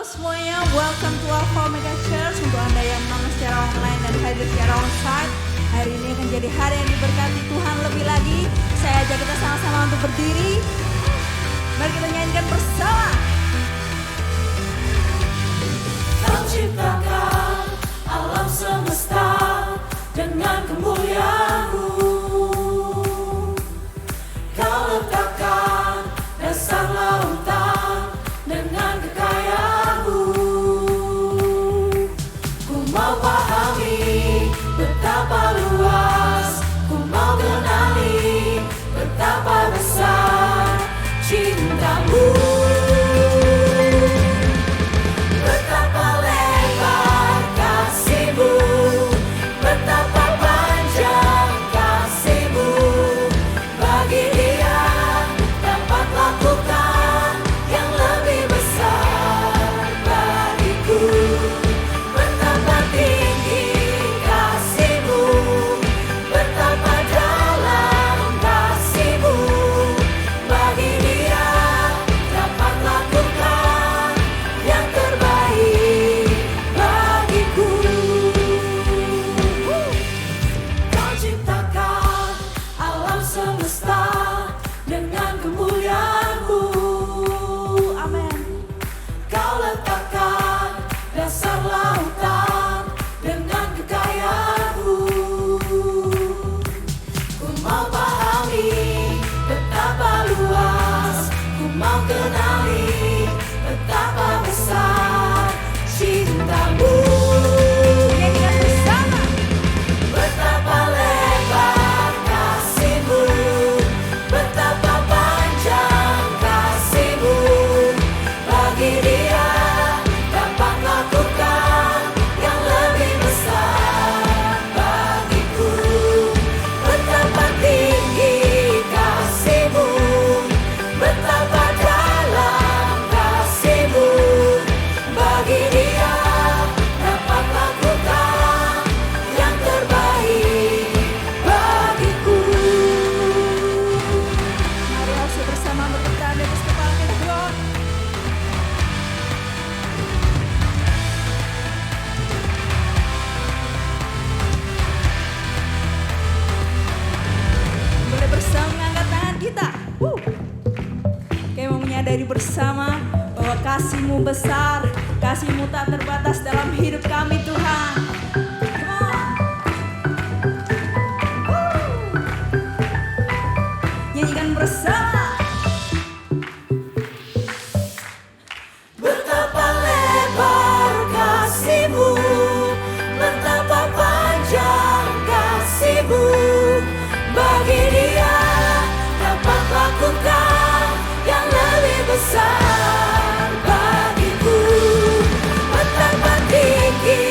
semuanya, welcome to Alpha Omega Church. Untuk Anda yang menonton secara online dan hadir secara onsite, hari ini akan jadi hari yang diberkati Tuhan lebih lagi. Saya ajak kita sama-sama untuk berdiri. Mari kita nyanyikan bersama. Kau ciptakan alam semesta dengan kemuliaan-Mu. Kau letakkan dasar lautan dengan kekayaan-Mu. Ku mau pahami betapa luas, ku mau kenali betapa besar cinta-Mu. Betapa lebar kasih-Mu, betapa panjang kasih-Mu. Bagi dia dapat lakukan yang lebih besar bagiku. Betapa tinggi kasih-Mu, betapa dalam kasih-Mu. Bagi dia dapat lakukan yang terbaik bagiku. Kau ciptakan alam semesta dengan kemuliaan-Mu. Amin. Kau letakkan dasar lautan dengan kekayaan-Mu. Ku mau pahami betapa luas, ku mau kenali betapa besar cinta-Mu. Nyanyikan bersama. Betapa lebar kasih-Mu, betapa panjang kasih-Mu. Bagi dia dapat lakukan yang lebih besar bagiku. Betapa tinggi kasih-Mu, betapa dalam kasih-Mu. Bagi dia dapat lakukan yang terbaik bagiku. Mari harus bersama berpegang di atas kepala kita bro. Boleh bersama mengangkat tangan kita. Oke, mau menyadari bersama bahwa kasih-Mu besar, kasih-Mu tak terbatas dalam hidup kami Tuhan. Come on. Nyanyikan bersama. Betapa lebar kasih-Mu, betapa panjang kasih-Mu. Bagi dia dapat lakukan yang lebih besar bagiku. Betapa tinggi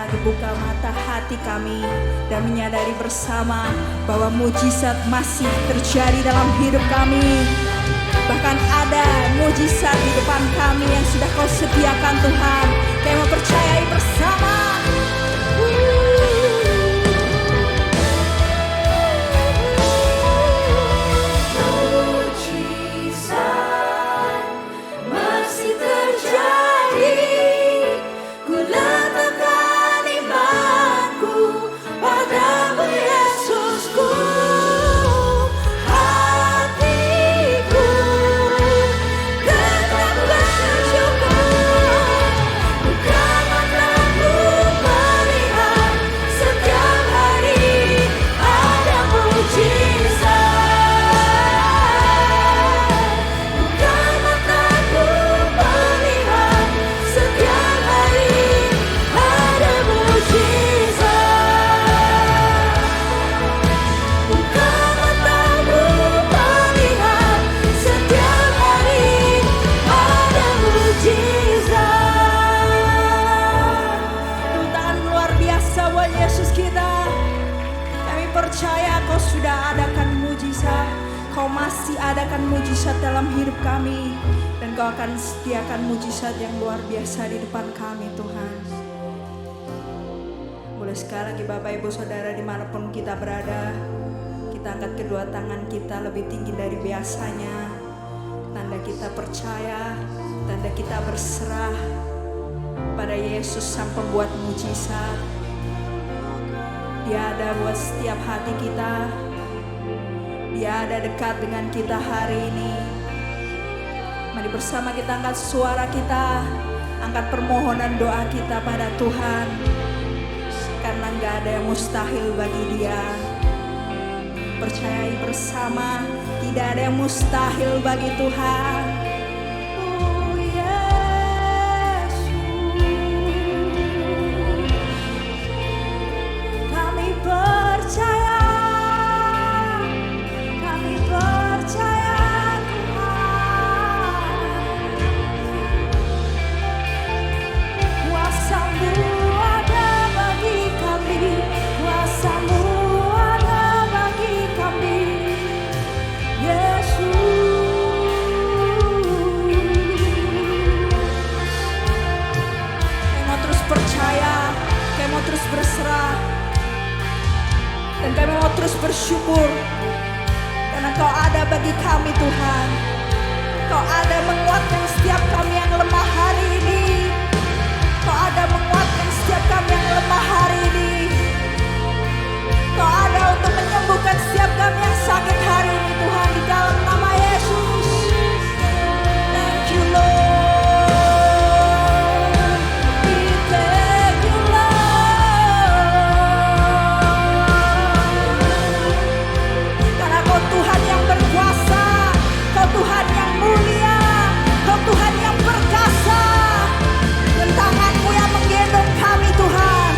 lagi buka mata hati kami dan menyadari bersama bahwa mujizat masih terjadi dalam hidup kami. Bahkan ada mujizat di depan kami yang sudah Kau sediakan Tuhan. Kami mempercayai bersama. Mujizat masih terjadi. Ku letakkan imanku padamu Yesusku. Hatiku tetap bersyukur. Buka mataku melihat setiap hari ada mujizat. Buka mataku melihat setiap hari ada mujizat. Buka mataku melihat setiap hari ada mujizat. Tepuk tangan luar biasa buat Yesus kita. Kami percaya Kau sudah adakan mujizat. Kau masih adakan mujizat dalam hidup kami. Dan Kau akan sediakan mujizat yang luar biasa di depan kami Tuhan. Boleh sekali lagi Bapak Ibu Saudara dimanapun kita berada, kita angkat kedua tangan kita lebih tinggi dari biasanya. Tanda kita percaya, tanda kita berserah pada Yesus Sang Pembuat mujizat. Dia ada buat setiap hati kita. Dia ada dekat dengan kita hari ini. Mari bersama kita angkat suara kita, angkat permohonan doa kita pada Tuhan. Karena gak ada yang mustahil bagi Dia. Percayai bersama, tidak ada yang mustahil bagi Tuhan. Oh Yesus, kami percaya, kami percaya Tuhan. Kuasa-Mu ada bagi kami, kuasa-Mu ada bagi kami, Yesus. Kami mau terus percaya, kami mau terus berserah, dan kami mau terus bersyukur karena Kau ada bagi kami Tuhan. Kau ada menguatkan setiap kami yang lemah hari ini. Kau ada menguatkan setiap kami yang lemah hari ini. Kau ada untuk menyembuhkan setiap kami yang sakit hari ini Tuhan, di dalam nama Yesus. Thank you Lord. We thank you Lord. Karena Kau Tuhan yang berkuasa, Kau Tuhan yang mulia, Kau Tuhan yang perkasa. Dan tangan-Mu yang menggendong kami Tuhan.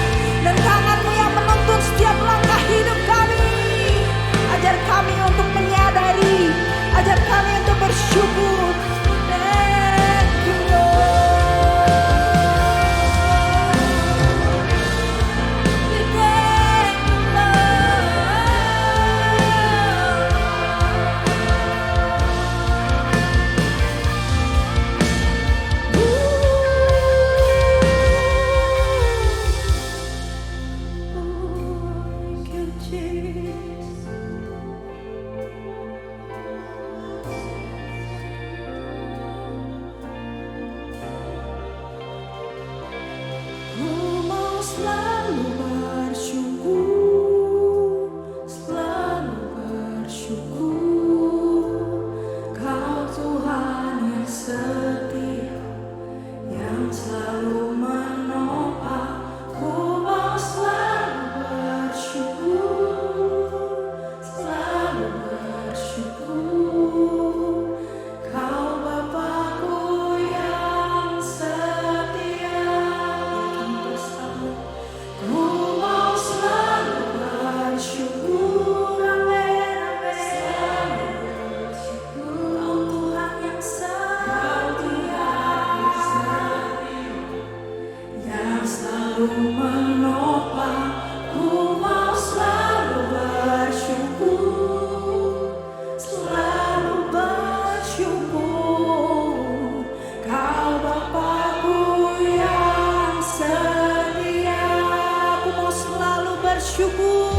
bersyukur.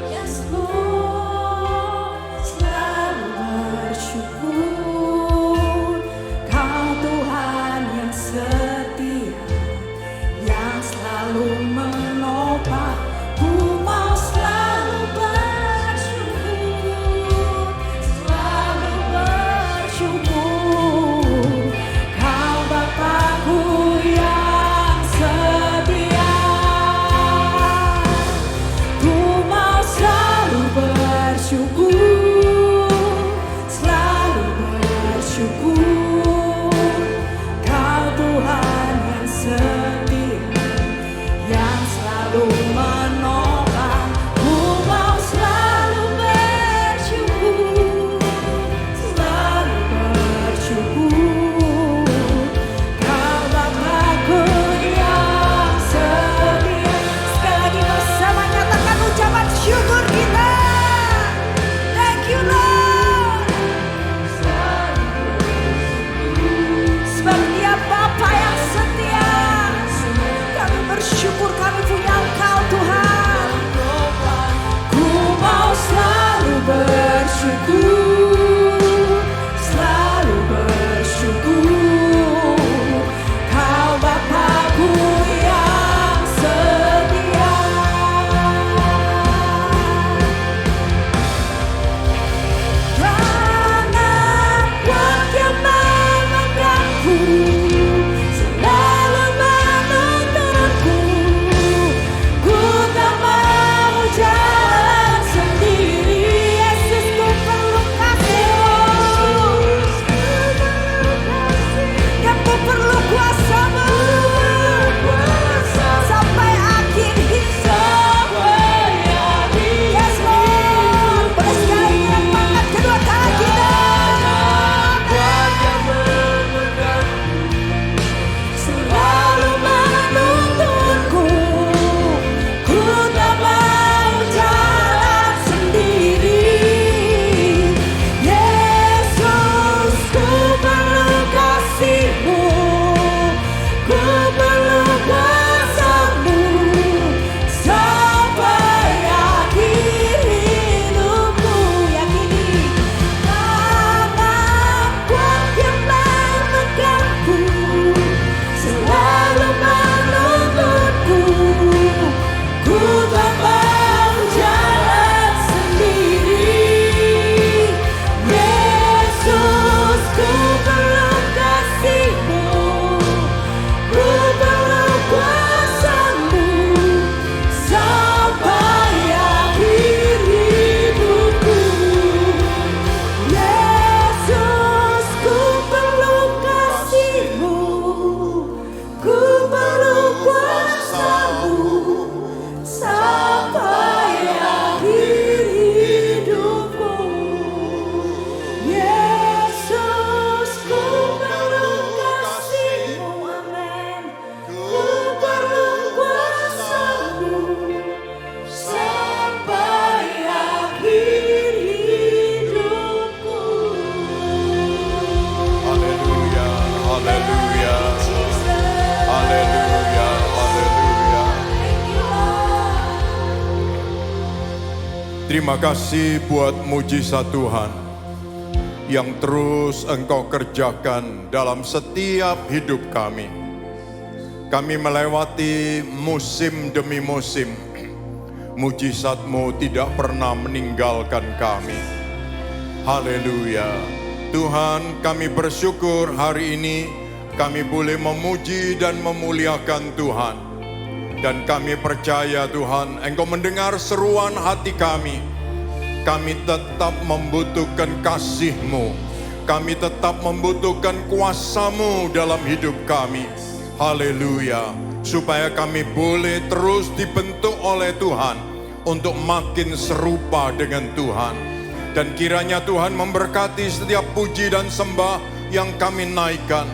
Yes Lord, selalu bersyukur. Kau Tuhan yang setia, yang selalu menopang. Ku mau selalu bersyukur, selalu bersyukur. Kau Bapakku yang setia. Ku mau selalu bersyukur, selalu bersyukur. Kau Tuhan yang setia, yang selalu menopang. Ku mau selalu bersyukur, selalu bersyukur. Kau Bapakku yang setia. Sekali lagi bersama nyatakan ucapan syukur kita. Thank you Lord. Sebab Dia Bapa yang setia. Kami bersyukur kami punya Engkau Tuhan. Ku mau selalu bersyukur, selalu bersyukur. Kau Bapakku yang setia. Tangan kuat yang memegangku, selalu menuntunku. Ku tak mau jalan sendiri. Yesus, ku perlu kasih-Mu. Dan ku perlu kuasa-Mu sampai akhir hidup. Yes Lord. Boleh sekali kita angkat kedua tangan kita. Selalu menuntunku. Ku tak mau jalan sendiri. Yesus, ku perlu kasih-Mu. Ku perlu kuasa-Mu sampai akhir hidupku. Yakini tangan kuat yang memegangku, selalu menuntunku. Ku tak mau jalan sendiri. Yesus, ku perlu kasih-Mu. Ku perlu kuasa-Mu sampai akhir hidupku. Yesus, ku perlu kasih-Mu. Ku perlu kuasa-Mu sampai akhir hidupku. Yesus, ku perlu kasih-Mu. Amin. Ku perlu kuasa-Mu sampai akhir hidupku. Haleluya, haleluya, Jesus. haleluya, haleluya. Thank you, Lord. Terima kasih buat mujizat Tuhan yang terus Engkau kerjakan dalam setiap hidup kami. Kami melewati musim demi musim. Mujizat-Mu tidak pernah meninggalkan kami. Haleluya. Tuhan, kami bersyukur hari ini kami boleh memuji dan memuliakan Tuhan. Dan kami percaya Tuhan, Engkau mendengar seruan hati kami. Kami tetap membutuhkan kasih-Mu. Kami tetap membutuhkan kuasa-Mu dalam hidup kami. Haleluya. Supaya kami boleh terus dibentuk oleh Tuhan untuk makin serupa dengan Tuhan. Dan kiranya Tuhan memberkati setiap puji dan sembah yang kami naikkan.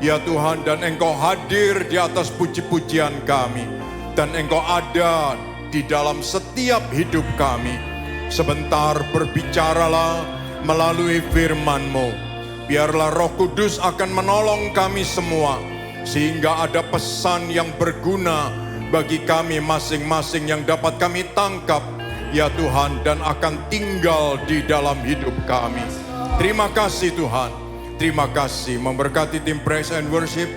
Ya Tuhan, dan Engkau hadir di atas puji-pujian kami. Dan Engkau ada di dalam setiap hidup kami. Sebentar berbicaralah melalui firman-Mu. Biarlah Roh Kudus akan menolong kami semua. Sehingga ada pesan yang berguna bagi kami masing-masing yang dapat kami tangkap, ya Tuhan, dan akan tinggal di dalam hidup kami. Terima kasih Tuhan. Terima kasih memberkati tim Praise and Worship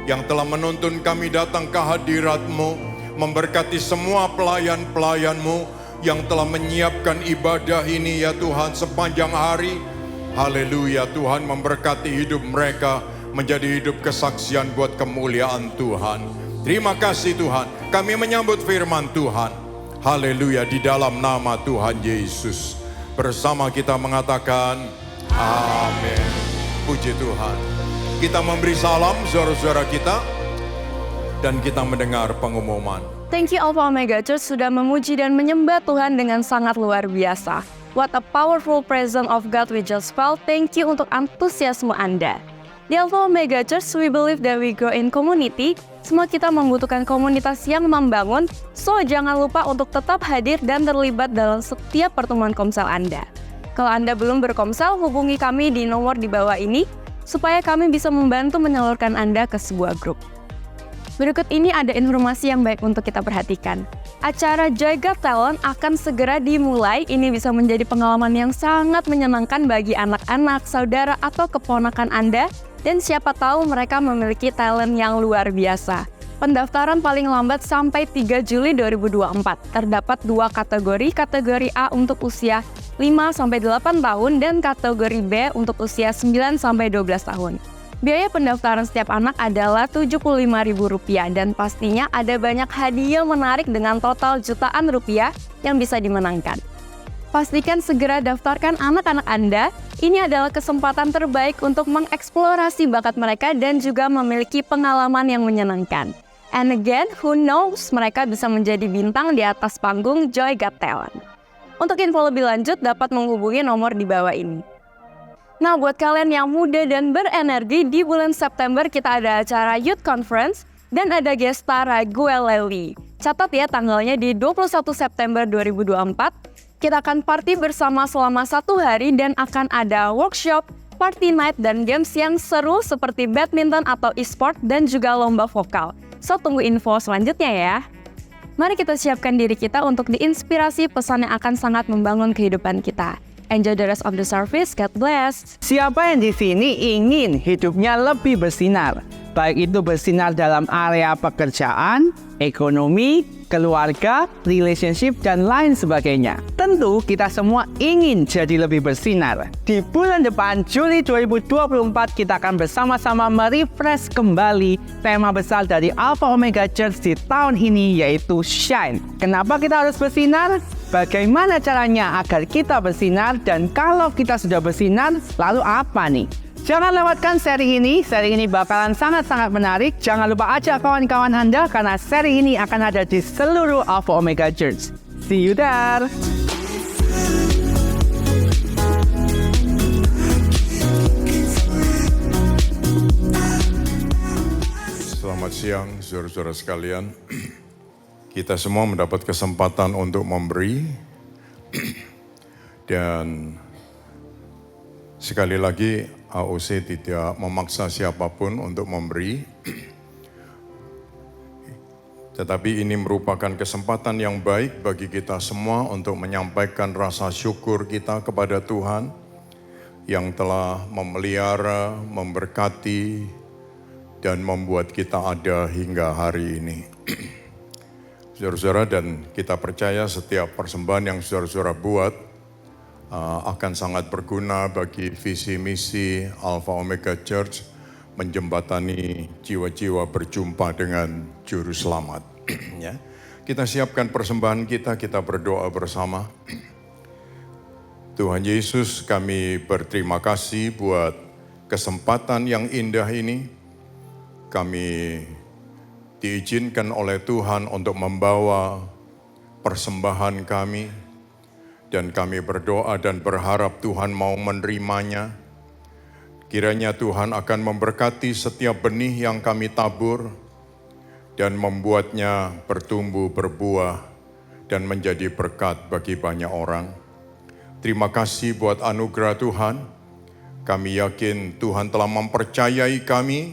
yang telah menuntun kami datang ke hadirat-Mu, memberkati semua pelayan-pelayan-Mu yang telah menyiapkan ibadah ini ya Tuhan sepanjang hari. Haleluya, Tuhan memberkati hidup mereka menjadi hidup kesaksian buat kemuliaan Tuhan. Terima kasih Tuhan, kami menyambut firman Tuhan. Haleluya, di dalam nama Tuhan Yesus. Bersama kita mengatakan amin. Puji Tuhan. Kita memberi salam saudara-saudara kita dan kita mendengar pengumuman. Thank you Alpha Omega Church sudah memuji dan menyembah Tuhan dengan sangat luar biasa. What a powerful presence of God we just felt. Thank you untuk antusiasme Anda. Di Alpha Omega Church, we believe that we grow in community. Semua kita membutuhkan komunitas yang membangun. So, jangan lupa untuk tetap hadir dan terlibat dalam setiap pertemuan komsel Anda. Kalau Anda belum berkomsel, hubungi kami di nomor di bawah ini supaya kami bisa membantu menyalurkan Anda ke sebuah grup. Berikut ini ada informasi yang baik untuk kita perhatikan. Acara Joy Got Talent akan segera dimulai. Ini bisa menjadi pengalaman yang sangat menyenangkan bagi anak-anak, saudara, atau keponakan Anda. Dan siapa tahu mereka memiliki talent yang luar biasa. Pendaftaran paling lambat sampai 3 Juli 2024. Terdapat 2 kategori A untuk usia 5-8 tahun dan kategori B untuk usia 9-12 tahun. Biaya pendaftaran setiap anak adalah Rp75.000 dan pastinya ada banyak hadiah menarik dengan total jutaan rupiah yang bisa dimenangkan. Pastikan segera daftarkan anak-anak Anda. Ini adalah kesempatan terbaik untuk mengeksplorasi bakat mereka dan juga memiliki pengalaman yang menyenangkan. And again, who knows, mereka bisa menjadi bintang di atas panggung Joy Got Talent. Untuk info lebih lanjut dapat menghubungi nomor di bawah ini. Nah, buat kalian yang muda dan berenergi, di bulan September kita ada acara Youth Conference dan ada guest star Raguel Lely. Catat ya tanggalnya di 21 September 2024. Kita akan party bersama selama 1 hari dan akan ada workshop, party night, dan games yang seru seperti badminton atau e-sport dan juga lomba vokal. So, tunggu info selanjutnya ya. Mari kita siapkan diri kita untuk diinspirasi pesan yang akan sangat membangun kehidupan kita. Enjoy the rest of the service. God bless. Siapa yang di sini ingin hidupnya lebih bersinar? Baik itu bersinar dalam area pekerjaan, ekonomi, keluarga, relationship, dan lain sebagainya. Tentu kita semua ingin jadi lebih bersinar. Di bulan depan, Juli 2024, kita akan bersama-sama merefresh kembali tema besar dari Alpha Omega Church di tahun ini, yaitu Shine. Kenapa kita harus bersinar? Bagaimana caranya agar kita bersinar? Dan kalau kita sudah bersinar, lalu apa nih? Jangan lewatkan seri ini bakalan sangat-sangat menarik. Jangan lupa ajak kawan-kawan Anda karena seri ini akan ada di seluruh Alpha Omega Church. See you there! Selamat siang saudara-saudara sekalian. Kita semua mendapat kesempatan untuk memberi. Dan sekali lagi AOC tidak memaksa siapapun untuk memberi. Tetapi ini merupakan kesempatan yang baik bagi kita semua untuk menyampaikan rasa syukur kita kepada Tuhan yang telah memelihara, memberkati, dan membuat kita ada hingga hari ini. Saudara-saudara, dan kita percaya setiap persembahan yang saudara-saudara buat akan sangat berguna bagi visi misi Alpha Omega Church menjembatani jiwa-jiwa berjumpa dengan Juru Selamat. Ya. Kita siapkan persembahan kita berdoa bersama. Tuhan Yesus, kami berterima kasih buat kesempatan yang indah ini. Kami diizinkan oleh Tuhan untuk membawa persembahan kami. Dan kami berdoa dan berharap Tuhan mau menerimanya. Kiranya Tuhan akan memberkati setiap benih yang kami tabur dan membuatnya bertumbuh, berbuah, dan menjadi berkat bagi banyak orang. Terima kasih buat anugerah Tuhan. Kami yakin Tuhan telah mempercayai kami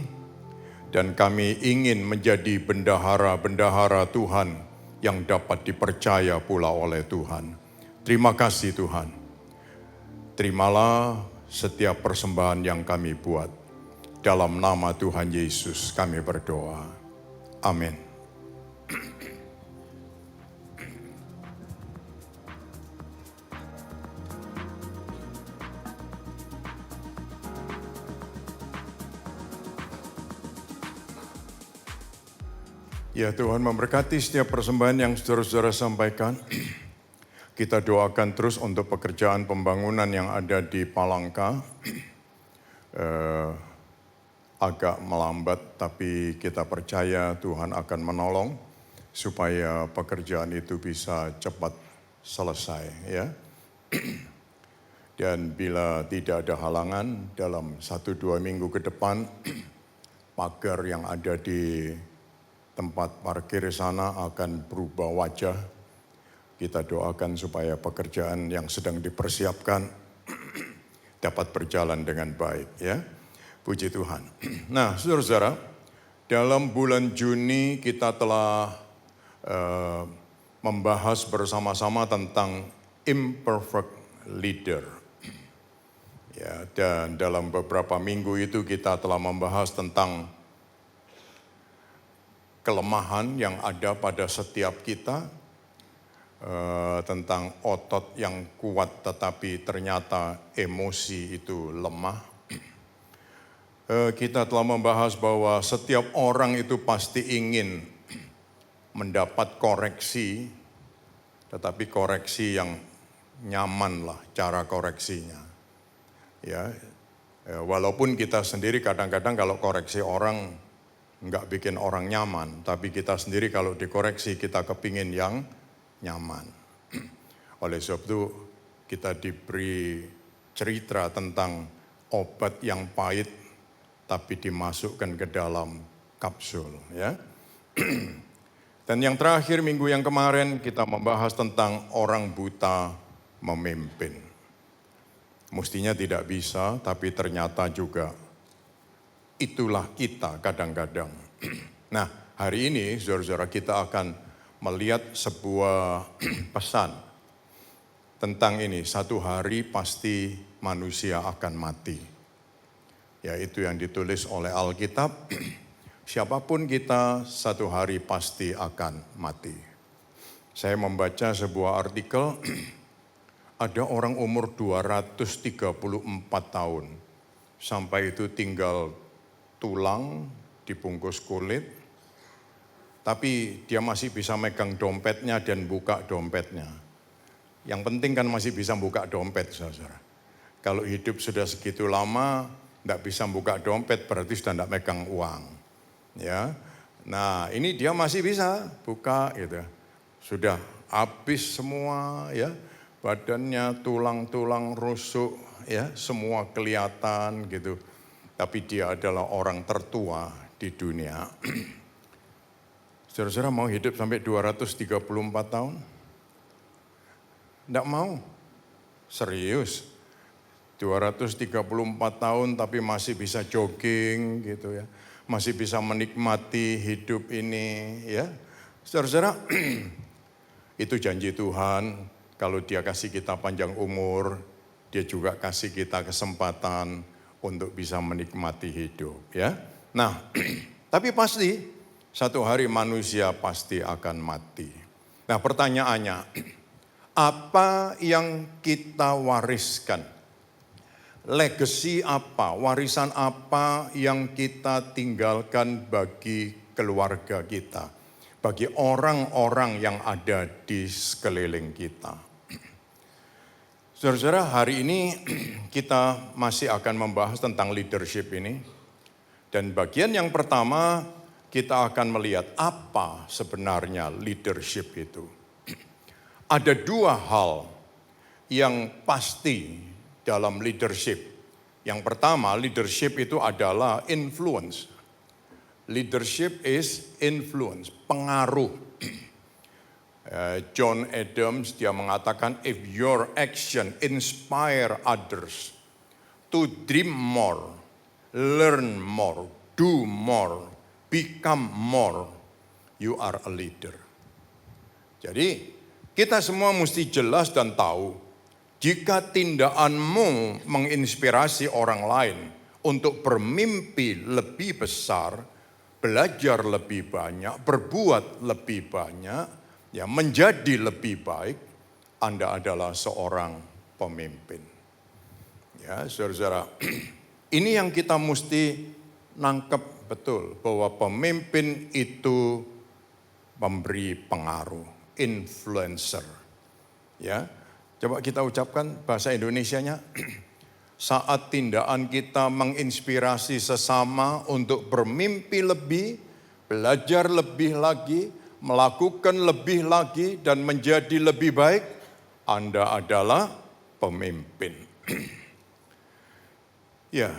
Dan kami ingin menjadi bendahara-bendahara Tuhan yang dapat dipercaya pula oleh Tuhan. Terima kasih Tuhan. Terimalah setiap persembahan yang kami buat. Dalam nama Tuhan Yesus kami berdoa. Amin. Ya Tuhan memberkati setiap persembahan yang saudara-saudara sampaikan. Kita doakan terus untuk pekerjaan pembangunan yang ada di Palangka. Agak melambat tapi kita percaya Tuhan akan menolong supaya pekerjaan itu bisa cepat selesai ya. Dan bila tidak ada halangan dalam 1-2 minggu ke depan pagar yang ada di tempat parkir sana akan berubah wajah. Kita doakan supaya pekerjaan yang sedang dipersiapkan dapat berjalan dengan baik ya. Puji Tuhan. Nah, saudara-saudara, dalam bulan Juni kita telah membahas bersama-sama tentang imperfect leader. Ya, dan dalam beberapa minggu itu kita telah membahas tentang kelemahan yang ada pada setiap kita, tentang otot yang kuat tetapi ternyata emosi itu lemah. Kita telah membahas bahwa setiap orang itu pasti ingin mendapat koreksi, tetapi koreksi yang nyaman lah cara koreksinya. Ya, walaupun kita sendiri kadang-kadang kalau koreksi orang nggak bikin orang nyaman, tapi kita sendiri kalau dikoreksi kita kepingin yang nyaman. Oleh sebab itu kita diberi cerita tentang obat yang pahit tapi dimasukkan ke dalam kapsul ya. Dan yang terakhir minggu yang kemarin kita membahas tentang orang buta memimpin. Mestinya tidak bisa tapi ternyata juga itulah kita kadang-kadang. Nah, hari ini saudara-saudara kita akan melihat sebuah pesan tentang ini. Satu hari pasti manusia akan mati. Yaitu yang ditulis oleh Alkitab, siapapun kita satu hari pasti akan mati. Saya membaca sebuah artikel, ada orang umur 234 tahun, sampai itu tinggal tulang dibungkus kulit, tapi dia masih bisa megang dompetnya dan buka dompetnya. Yang penting kan masih bisa buka dompet, saudara. Kalau hidup sudah segitu lama, tidak bisa buka dompet, berarti sudah tidak megang uang. Ya, nah ini dia masih bisa buka, gitu. Sudah habis semua, ya, badannya tulang-tulang rusuk, ya, semua kelihatan, gitu. Tapi dia adalah orang tertua di dunia. Saudara-saudara mau hidup sampai 234 tahun? Tidak mau. Serius. 234 tahun tapi masih bisa jogging gitu ya. Masih bisa menikmati hidup ini ya. Saudara-saudara, itu janji Tuhan. Kalau dia kasih kita panjang umur, dia juga kasih kita kesempatan untuk bisa menikmati hidup ya. Nah, tapi pasti satu hari manusia pasti akan mati. Nah, pertanyaannya, apa yang kita wariskan? Legacy apa, warisan apa yang kita tinggalkan bagi keluarga kita, bagi orang-orang yang ada di sekeliling kita? Saudara-saudara, hari ini kita masih akan membahas tentang leadership ini. Dan bagian yang pertama, kita akan melihat apa sebenarnya leadership itu. Ada dua hal yang pasti dalam leadership. Yang pertama, leadership itu adalah influence. Leadership is influence, pengaruh. John Adams dia mengatakan, if your action inspire others to dream more, learn more, do more, become more, you are a leader. Jadi kita semua mesti jelas dan tahu, jika tindakanmu menginspirasi orang lain untuk bermimpi lebih besar, belajar lebih banyak, berbuat lebih banyak, ya menjadi lebih baik, Anda adalah seorang pemimpin. Ya, saudara-saudara, ini yang kita mesti nangkep betul, bahwa pemimpin itu memberi pengaruh, influencer. Ya, coba kita ucapkan bahasa Indonesianya. Saat tindakan kita menginspirasi sesama untuk bermimpi lebih, belajar lebih lagi, melakukan lebih lagi, dan menjadi lebih baik, Anda adalah pemimpin. Ya,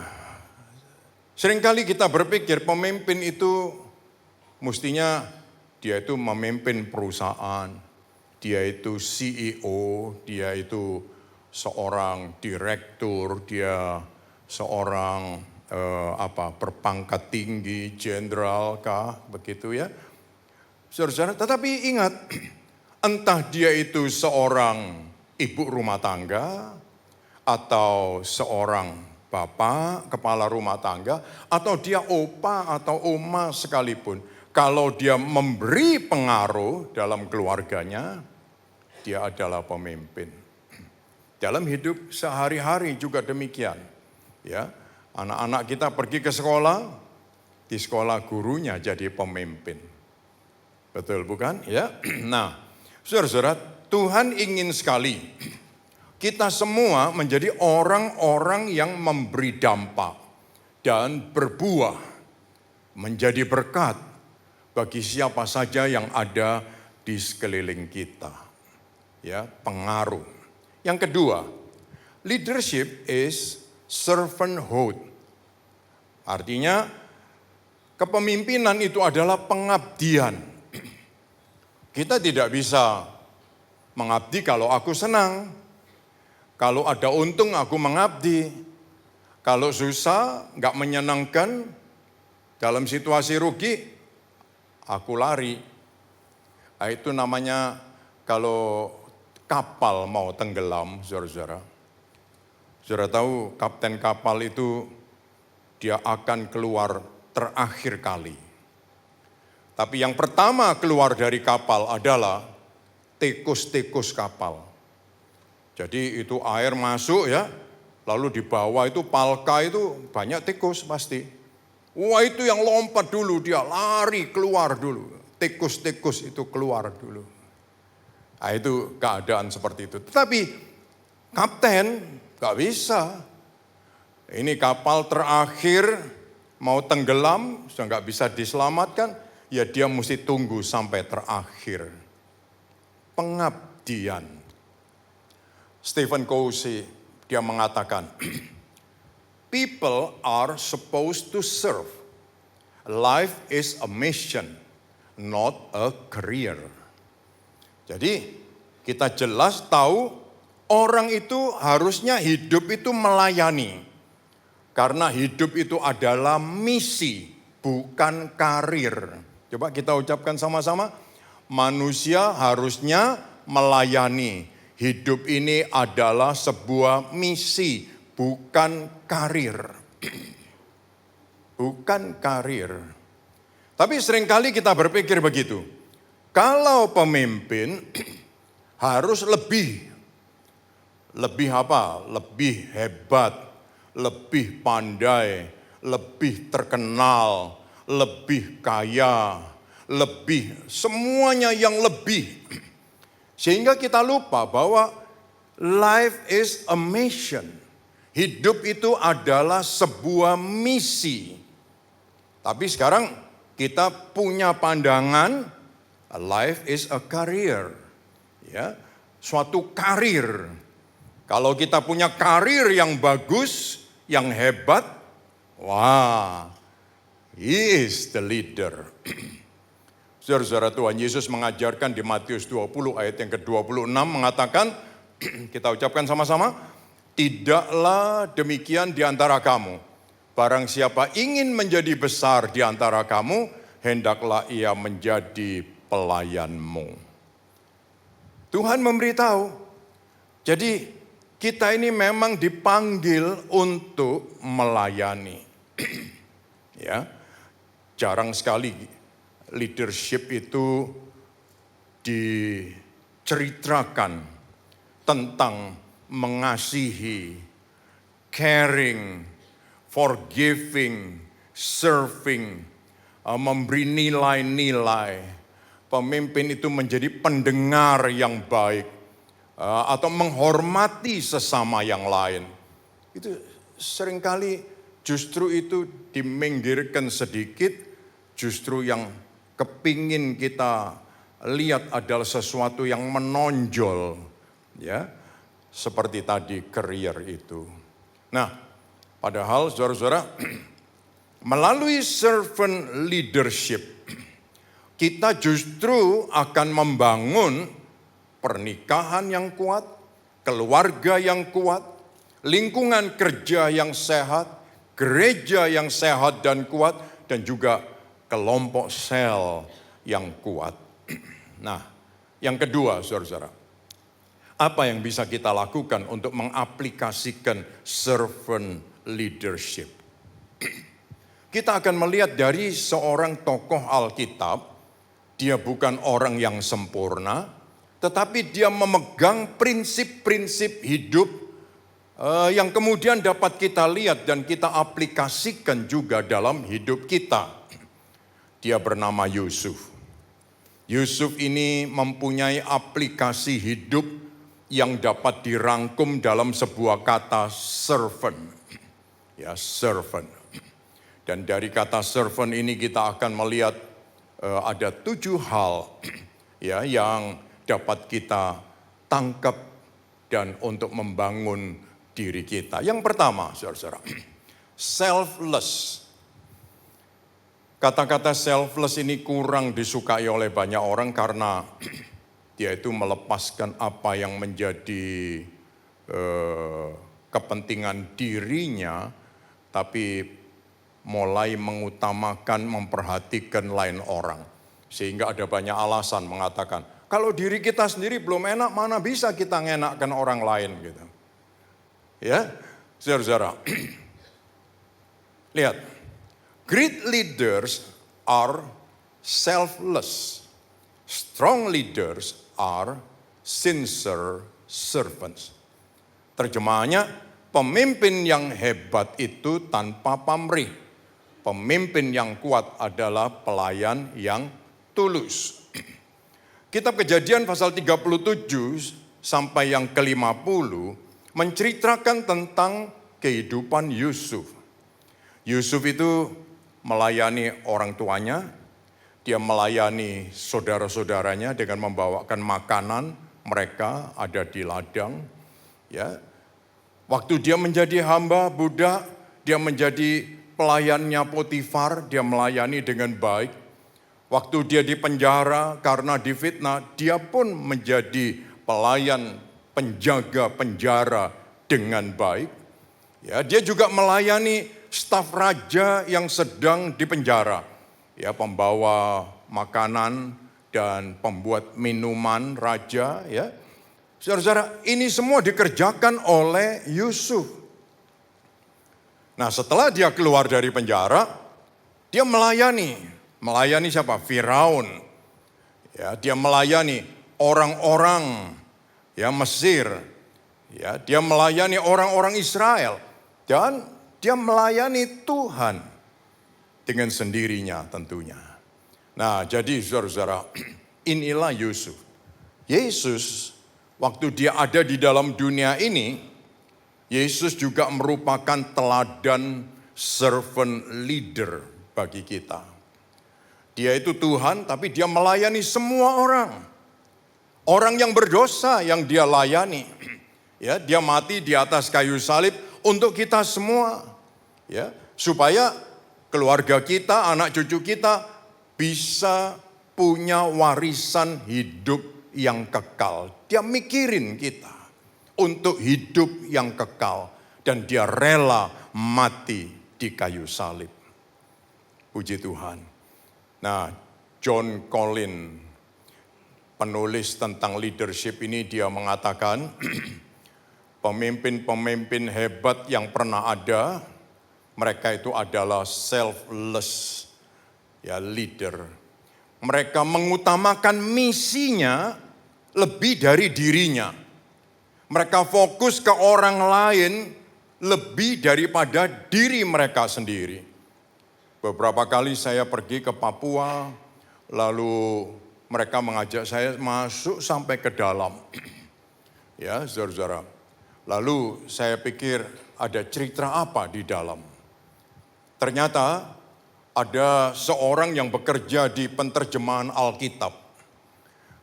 seringkali kita berpikir pemimpin itu mestinya dia itu memimpin perusahaan, dia itu CEO, dia itu seorang direktur, dia seorang berpangkat tinggi, jenderal kah, begitu ya. Saudara-saudara, tetapi ingat, entah dia itu seorang ibu rumah tangga, atau seorang bapak, kepala rumah tangga, atau dia opa atau oma sekalipun, kalau dia memberi pengaruh dalam keluarganya, dia adalah pemimpin. Dalam hidup sehari-hari juga demikian. Ya, anak-anak kita pergi ke sekolah, di sekolah gurunya jadi pemimpin. Betul bukan? Ya. Nah, saudara-saudara, Tuhan ingin sekali kita semua menjadi orang-orang yang memberi dampak dan berbuah, menjadi berkat bagi siapa saja yang ada di sekeliling kita. Ya, pengaruh. Yang kedua, leadership is servanthood. Artinya, kepemimpinan itu adalah pengabdian. Kita tidak bisa mengabdi kalau aku senang. Kalau ada untung aku mengabdi. Kalau susah, nggak menyenangkan, dalam situasi rugi, aku lari. Nah, itu namanya kalau kapal mau tenggelam, saudara-saudara. Saudara tahu kapten kapal itu dia akan keluar terakhir kali. Tapi yang pertama keluar dari kapal adalah tikus-tikus kapal. Jadi itu air masuk ya, lalu di bawah itu palka itu banyak tikus pasti. Wah, itu yang lompat dulu, dia lari keluar dulu. Tikus-tikus itu keluar dulu. Nah, itu keadaan seperti itu. Tetapi kapten gak bisa. Ini kapal terakhir mau tenggelam, sudah gak bisa diselamatkan. Ya dia mesti tunggu sampai terakhir. Pengabdian. Stephen Covey, dia mengatakan, people are supposed to serve. Life is a mission, not a career. Jadi kita jelas tahu orang itu harusnya hidup itu melayani. Karena hidup itu adalah misi, bukan karir. Coba kita ucapkan sama-sama, manusia harusnya melayani. Hidup ini adalah sebuah misi, bukan karir. Bukan karir. Tapi seringkali kita berpikir begitu. Kalau pemimpin harus lebih apa? Lebih hebat, lebih pandai, lebih terkenal, lebih kaya, lebih semuanya yang lebih. Sehingga kita lupa bahwa life is a mission. Hidup itu adalah sebuah misi. Tapi sekarang kita punya pandangan life is a career. Ya, suatu karir. Kalau kita punya karir yang bagus, yang hebat, wah, he is the leader. Saudara-saudara, Tuhan Yesus mengajarkan di Matius 20 ayat yang ke-26 mengatakan, kita ucapkan sama-sama, tidaklah demikian di antara kamu. Barang siapa ingin menjadi besar di antara kamu, hendaklah ia menjadi pelayanmu. Tuhan memberitahu, jadi kita ini memang dipanggil untuk melayani. Ya, jarang sekali leadership itu diceritakan tentang mengasihi, caring, forgiving, serving, memberi nilai-nilai. Pemimpin itu menjadi pendengar yang baik, atau menghormati sesama yang lain. Itu seringkali justru itu diminggirkan sedikit, justru yang kepingin kita lihat adalah sesuatu yang menonjol, ya, seperti tadi career itu. Nah, padahal saudara-saudara, melalui servant leadership, kita justru akan membangun pernikahan yang kuat, keluarga yang kuat, lingkungan kerja yang sehat, gereja yang sehat dan kuat, dan juga kelompok sel yang kuat. Nah, yang kedua, saudara-saudara, apa yang bisa kita lakukan untuk mengaplikasikan servant leadership? Kita akan melihat dari seorang tokoh Alkitab, dia bukan orang yang sempurna, tetapi dia memegang prinsip-prinsip hidup yang kemudian dapat kita lihat dan kita aplikasikan juga dalam hidup kita. Dia bernama Yusuf. Yusuf ini mempunyai aplikasi hidup yang dapat dirangkum dalam sebuah kata servant. Ya, servant. Dan dari kata servant ini kita akan melihat ada 7 hal ya yang dapat kita tangkap dan untuk membangun diri kita. Yang pertama, saudara-saudara, selfless. Kata-kata selfless ini kurang disukai oleh banyak orang karena dia itu melepaskan apa yang menjadi kepentingan dirinya, tapi mulai mengutamakan, memperhatikan lain orang. Sehingga ada banyak alasan mengatakan, kalau diri kita sendiri belum enak, mana bisa kita ngenakkan orang lain gitu. Ya, saudara-saudara. Lihat, great leaders are selfless. Strong leaders are sincere servants. Terjemahannya, pemimpin yang hebat itu tanpa pamrih. Pemimpin yang kuat adalah pelayan yang tulus. Kitab Kejadian pasal 37 sampai yang ke-50 menceritakan tentang kehidupan Yusuf. Yusuf itu melayani orang tuanya, dia melayani saudara-saudaranya dengan membawakan makanan, mereka ada di ladang. Ya, waktu dia menjadi hamba budak, dia menjadi pelayannya Potifar, dia melayani dengan baik. Waktu dia di penjara karena difitnah, dia pun menjadi pelayan penjaga penjara dengan baik. Ya, dia juga melayani staf raja yang sedang di penjara. Ya, pembawa makanan dan pembuat minuman raja, ya. Saudara-saudara, ini semua dikerjakan oleh Yusuf. Nah, setelah dia keluar dari penjara, dia melayani siapa? Firaun. Ya, dia melayani orang-orang ya Mesir. Ya, dia melayani orang-orang Israel dan dia melayani Tuhan dengan sendirinya tentunya. Nah, jadi saudara-saudara, inilah Yusuf. Yesus waktu dia ada di dalam dunia ini, Yesus juga merupakan teladan servant leader bagi kita. Dia itu Tuhan, tapi dia melayani semua orang. Orang yang berdosa yang dia layani. Ya, dia mati di atas kayu salib untuk kita semua. Ya, supaya keluarga kita, anak cucu kita bisa punya warisan hidup yang kekal. Dia mikirin kita untuk hidup yang kekal. Dan dia rela mati di kayu salib. Puji Tuhan. Nah, John Collins, penulis tentang leadership ini, dia mengatakan pemimpin-pemimpin hebat yang pernah ada, mereka itu adalah selfless leader. Mereka mengutamakan misinya lebih dari dirinya. Mereka fokus ke orang lain lebih daripada diri mereka sendiri. Beberapa kali saya pergi ke Papua, lalu mereka mengajak saya masuk sampai ke dalam. Ya, saudara-saudara. Lalu saya pikir ada cerita apa di dalam. Ternyata ada seorang yang bekerja di penerjemahan Alkitab.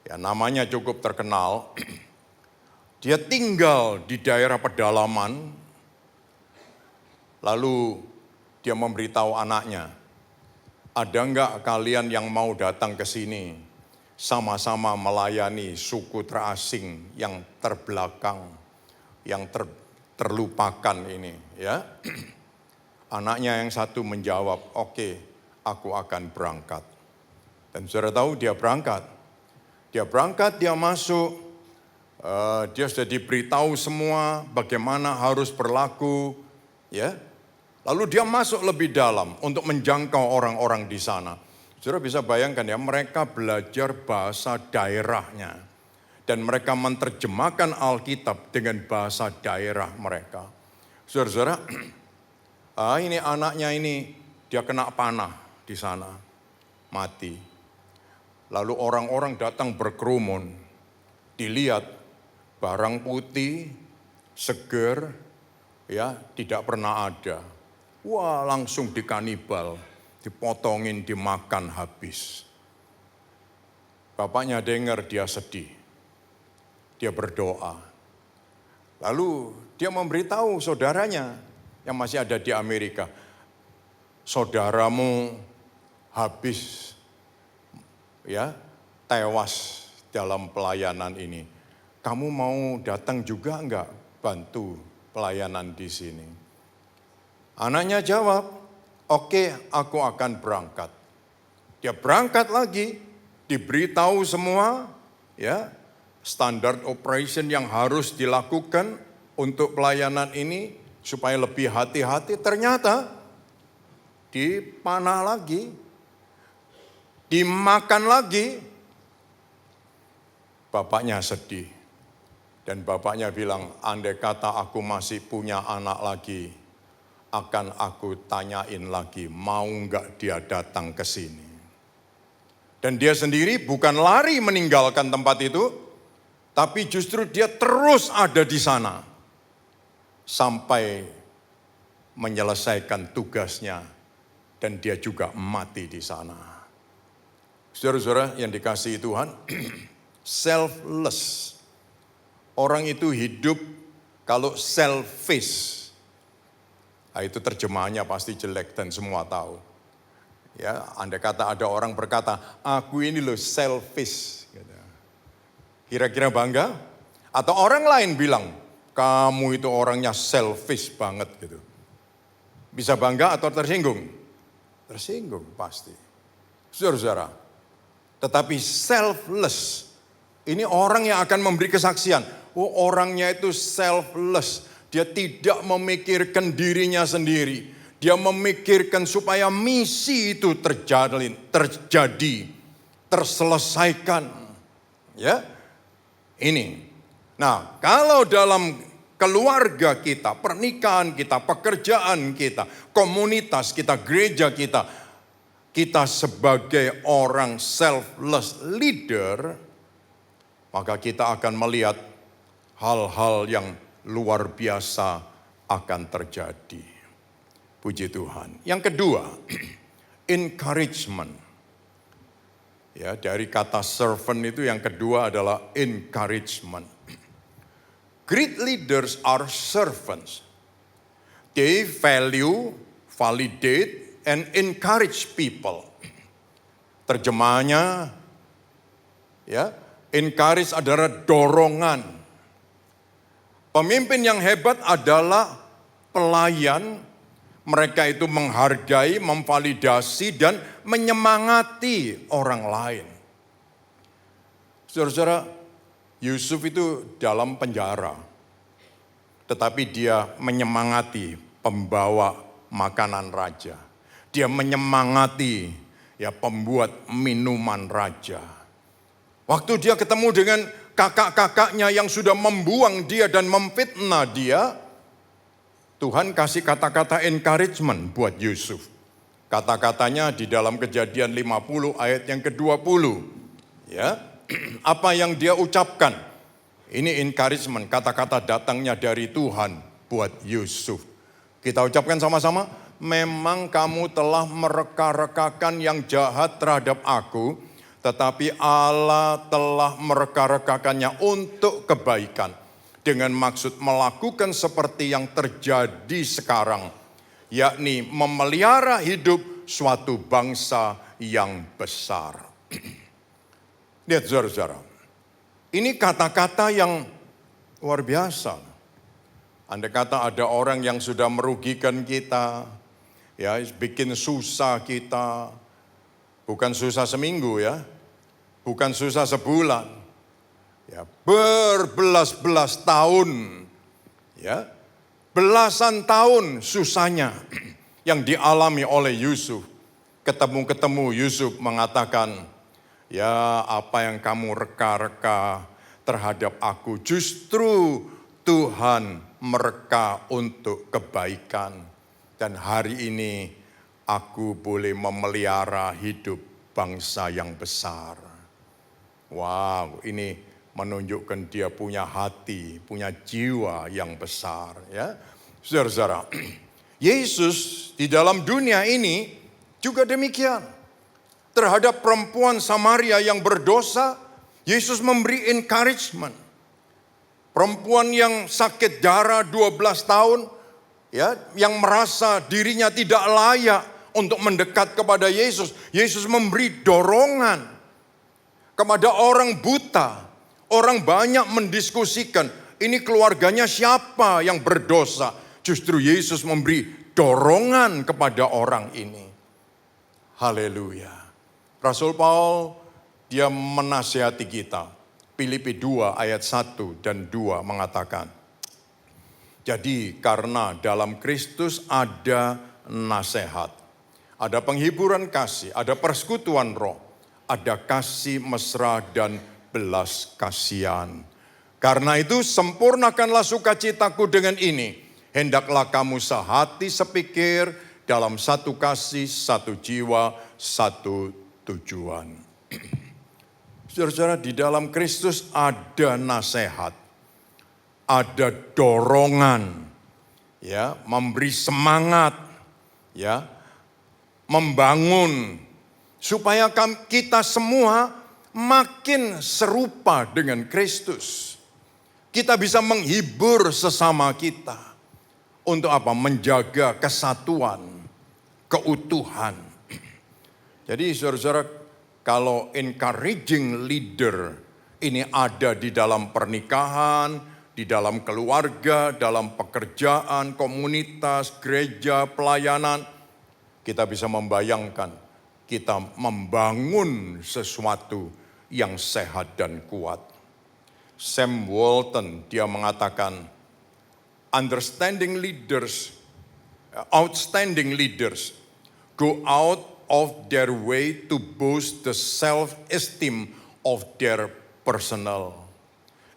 Ya, namanya cukup terkenal. Dia tinggal di daerah pedalaman. Lalu dia memberitahu anaknya, ada enggak kalian yang mau datang ke sini sama-sama melayani suku terasing yang terbelakang, yang terlupakan ini, ya. Anaknya yang satu menjawab, oke, aku akan berangkat. Dan saudara tahu dia berangkat. Dia masuk, dia sudah diberitahu semua bagaimana harus berlaku, ya. Lalu dia masuk lebih dalam untuk menjangkau orang-orang di sana. Saudara bisa bayangkan ya, mereka belajar bahasa daerahnya. Dan mereka menerjemahkan Alkitab dengan bahasa daerah mereka. Saudara-saudara, ini anaknya ini, dia kena panah di sana, mati. Lalu orang-orang datang berkerumun, dilihat barang putih, seger, ya tidak pernah ada. Wah, langsung dikanibal, dipotongin, dimakan habis. Bapaknya dengar, dia sedih. Dia berdoa. Lalu dia memberitahu saudaranya yang masih ada di Amerika. Saudaramu habis, ya, tewas dalam pelayanan ini. Kamu mau datang juga enggak bantu pelayanan di sini? Anaknya jawab, oke, aku akan berangkat. Dia berangkat lagi, diberitahu semua, ya, standar operation yang harus dilakukan untuk pelayanan ini supaya lebih hati-hati. Ternyata dipanah lagi, dimakan lagi. Bapaknya sedih. Dan bapaknya bilang, andai kata aku masih punya anak lagi, akan aku tanyain lagi, mau enggak dia datang ke sini. Dan dia sendiri bukan lari meninggalkan tempat itu, tapi justru dia terus ada di sana. Sampai menyelesaikan tugasnya, dan dia juga mati di sana. Saudara-saudara yang dikasihi Tuhan, selfless. Orang itu hidup kalau selfish. Nah, itu terjemahannya pasti jelek dan semua tahu. Ya, andai kata ada orang berkata, aku ini loh selfish. Kira-kira bangga? Atau orang lain bilang, kamu itu orangnya selfish banget gitu. Bisa bangga atau tersinggung? Tersinggung pasti. Saudara-saudara, tetapi selfless, ini orang yang akan memberi kesaksian. Oh, orangnya itu selfless. Dia tidak memikirkan dirinya sendiri. Dia memikirkan supaya misi itu terjadi, terselesaikan. Ya, ini. Nah, kalau dalam keluarga kita, pernikahan kita, pekerjaan kita, komunitas kita, gereja kita, kita sebagai orang selfless leader, maka kita akan melihat hal-hal yang luar biasa akan terjadi. Puji Tuhan. Yang kedua, encouragement. Ya, dari kata servant itu yang kedua adalah encouragement. Great leaders are servants. They value, validate, and encourage people. Terjemahannya, ya, encourage adalah dorongan. Pemimpin yang hebat adalah pelayan, Mereka itu menghargai, memvalidasi, dan menyemangati orang lain. Saudara-saudara, Yusuf itu dalam penjara. Tetapi dia menyemangati pembawa makanan raja. Dia menyemangati pembuat minuman raja. Waktu dia ketemu dengan kakak-kakaknya yang sudah membuang dia dan memfitnah dia, Tuhan kasih kata-kata encouragement buat Yusuf. Kata-katanya di dalam Kejadian 50 ayat yang ke-20. Ya, apa yang dia ucapkan? Ini encouragement, kata-kata datangnya dari Tuhan buat Yusuf. Kita ucapkan sama-sama, memang kamu telah mereka-rekakan yang jahat terhadap aku, tetapi Allah telah mereka-rekakannya untuk kebaikan. Dengan maksud melakukan seperti yang terjadi sekarang, yakni memelihara hidup suatu bangsa yang besar. Lihat saudara-saudara, ini kata-kata yang luar biasa. Andai kata ada orang yang sudah merugikan kita, bikin susah kita, bukan susah seminggu bukan susah sebulan, berbelas-belas tahun, belasan tahun susahnya yang dialami oleh Yusuf. Ketemu Yusuf mengatakan, apa yang kamu reka-reka terhadap aku, justru Tuhan mereka untuk kebaikan. Dan hari ini aku boleh memelihara hidup bangsa yang besar. Wow, ini menunjukkan dia punya hati, punya jiwa yang besar. Saudara-saudara, Yesus di dalam dunia ini juga demikian. Terhadap perempuan Samaria yang berdosa, Yesus memberi encouragement. Perempuan yang sakit darah 12 tahun, yang merasa dirinya tidak layak untuk mendekat kepada Yesus. Yesus memberi dorongan kepada orang buta. Orang banyak mendiskusikan, ini keluarganya siapa yang berdosa. Justru Yesus memberi dorongan kepada orang ini. Haleluya. Rasul Paul, dia menasihati kita. Filipi 2 ayat 1 dan 2 mengatakan, jadi karena dalam Kristus ada nasihat, ada penghiburan kasih, ada persekutuan roh, ada kasih mesra dan belas kasihan. Karena itu sempurnakanlah sukacitaku dengan ini. Hendaklah kamu sehati sepikir dalam satu kasih, satu jiwa, satu tujuan. Saudara-saudara, di dalam Kristus ada nasihat, ada dorongan, memberi semangat, membangun supaya kita semua makin serupa dengan Kristus. Kita bisa menghibur sesama kita. Untuk apa? Menjaga kesatuan, keutuhan. Jadi saudara-saudara, kalau encouraging leader ini ada di dalam pernikahan, di dalam keluarga, dalam pekerjaan, komunitas, gereja, pelayanan, kita bisa membayangkan kita membangun sesuatu yang sehat dan kuat. Sam Walton dia mengatakan, outstanding leaders go out of their way to boost the self-esteem of their personnel.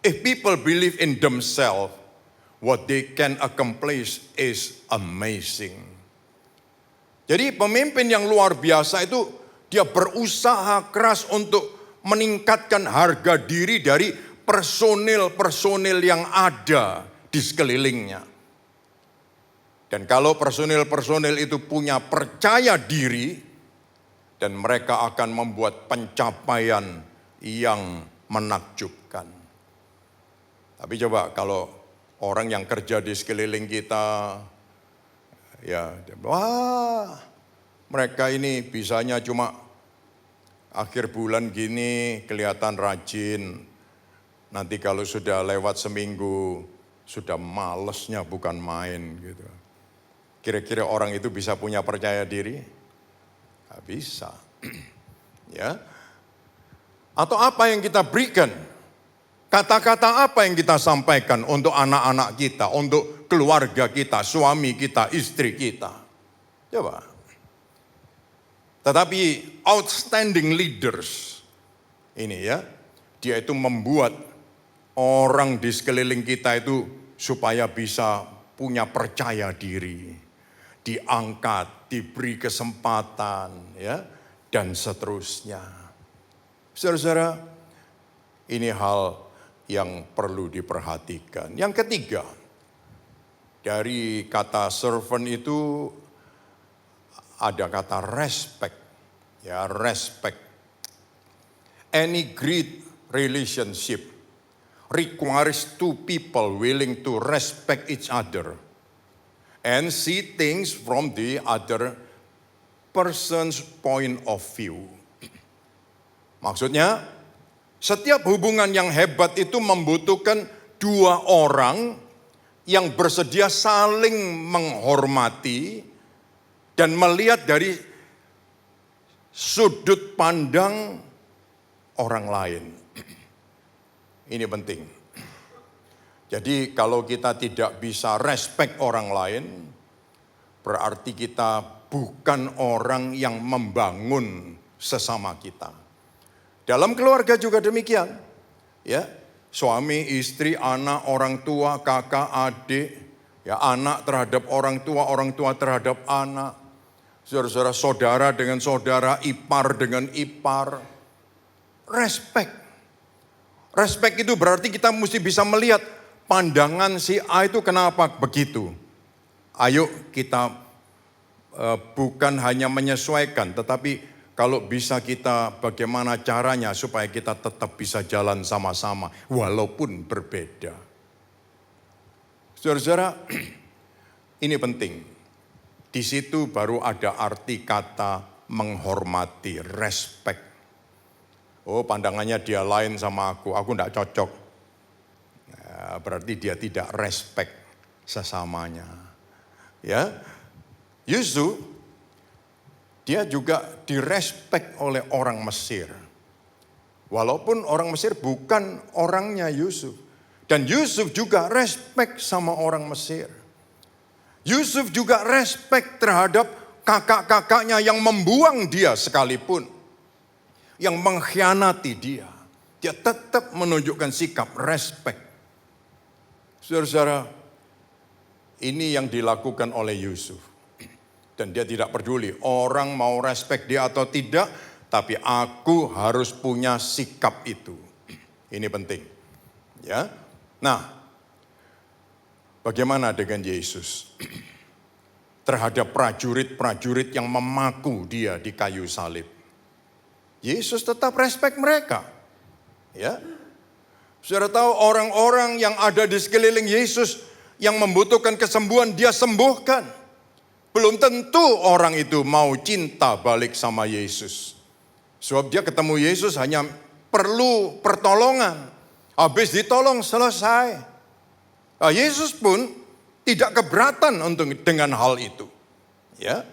If people believe in themselves, what they can accomplish is amazing. Jadi pemimpin yang luar biasa itu dia berusaha keras untuk meningkatkan harga diri dari personil-personil yang ada di sekelilingnya. Dan kalau personil-personil itu punya percaya diri, dan mereka akan membuat pencapaian yang menakjubkan. Tapi coba kalau orang yang kerja di sekeliling kita, mereka ini bisanya cuma akhir bulan gini kelihatan rajin. Nanti kalau sudah lewat seminggu, sudah malesnya bukan main gitu. Kira-kira orang itu bisa punya percaya diri? Gak bisa. Ya. Atau apa yang kita berikan? Kata-kata apa yang kita sampaikan untuk anak-anak kita, untuk keluarga kita, suami kita, istri kita? Coba. Tetapi outstanding leaders ini ya, dia itu membuat orang di sekeliling kita itu supaya bisa punya percaya diri, diangkat, diberi kesempatan, ya, dan seterusnya. Saudara-saudara, ini hal yang perlu diperhatikan. Yang ketiga, dari kata servant itu ada kata respect. Ya, respect. Any great relationship requires two people willing to respect each other and see things from the other person's point of view. Maksudnya, setiap hubungan yang hebat itu membutuhkan dua orang yang bersedia saling menghormati dan melihat dari sudut pandang orang lain. Ini penting. Jadi kalau kita tidak bisa respect orang lain, berarti kita bukan orang yang membangun sesama kita. Dalam keluarga juga demikian, ya, suami, istri, anak, orang tua, kakak, adik, ya, anak terhadap orang tua terhadap anak, saudara-saudara, saudara dengan saudara, ipar dengan ipar, respect. Respect itu berarti kita mesti bisa melihat pandangan si A itu kenapa begitu. Ayo kita bukan hanya menyesuaikan, tetapi kalau bisa kita bagaimana caranya supaya kita tetap bisa jalan sama-sama walaupun berbeda. Saudara-saudara, ini penting. Di situ baru ada arti kata menghormati, respect. Oh, pandangannya dia lain sama aku enggak cocok. Ya, berarti dia tidak respect sesamanya. Ya, Yusuf dia juga direspek oleh orang Mesir. Walaupun orang Mesir bukan orangnya Yusuf. Dan Yusuf juga respek sama orang Mesir. Yusuf juga respek terhadap kakak-kakaknya yang membuang dia sekalipun. Yang mengkhianati dia. Dia tetap menunjukkan sikap respek. Saudara-saudara, ini yang dilakukan oleh Yusuf. Dan dia tidak peduli orang mau respect dia atau tidak, tapi aku harus punya sikap itu. Ini penting. Ya. Nah, bagaimana dengan Yesus? Terhadap prajurit-prajurit yang memaku dia di kayu salib. Yesus tetap respect mereka. Ya. Saudara tahu orang-orang yang ada di sekeliling Yesus yang membutuhkan kesembuhan, dia sembuhkan. Belum tentu orang itu mau cinta balik sama Yesus. Sebab dia ketemu Yesus hanya perlu pertolongan. Habis ditolong selesai. Nah, Yesus pun tidak keberatan dengan hal itu. Ya.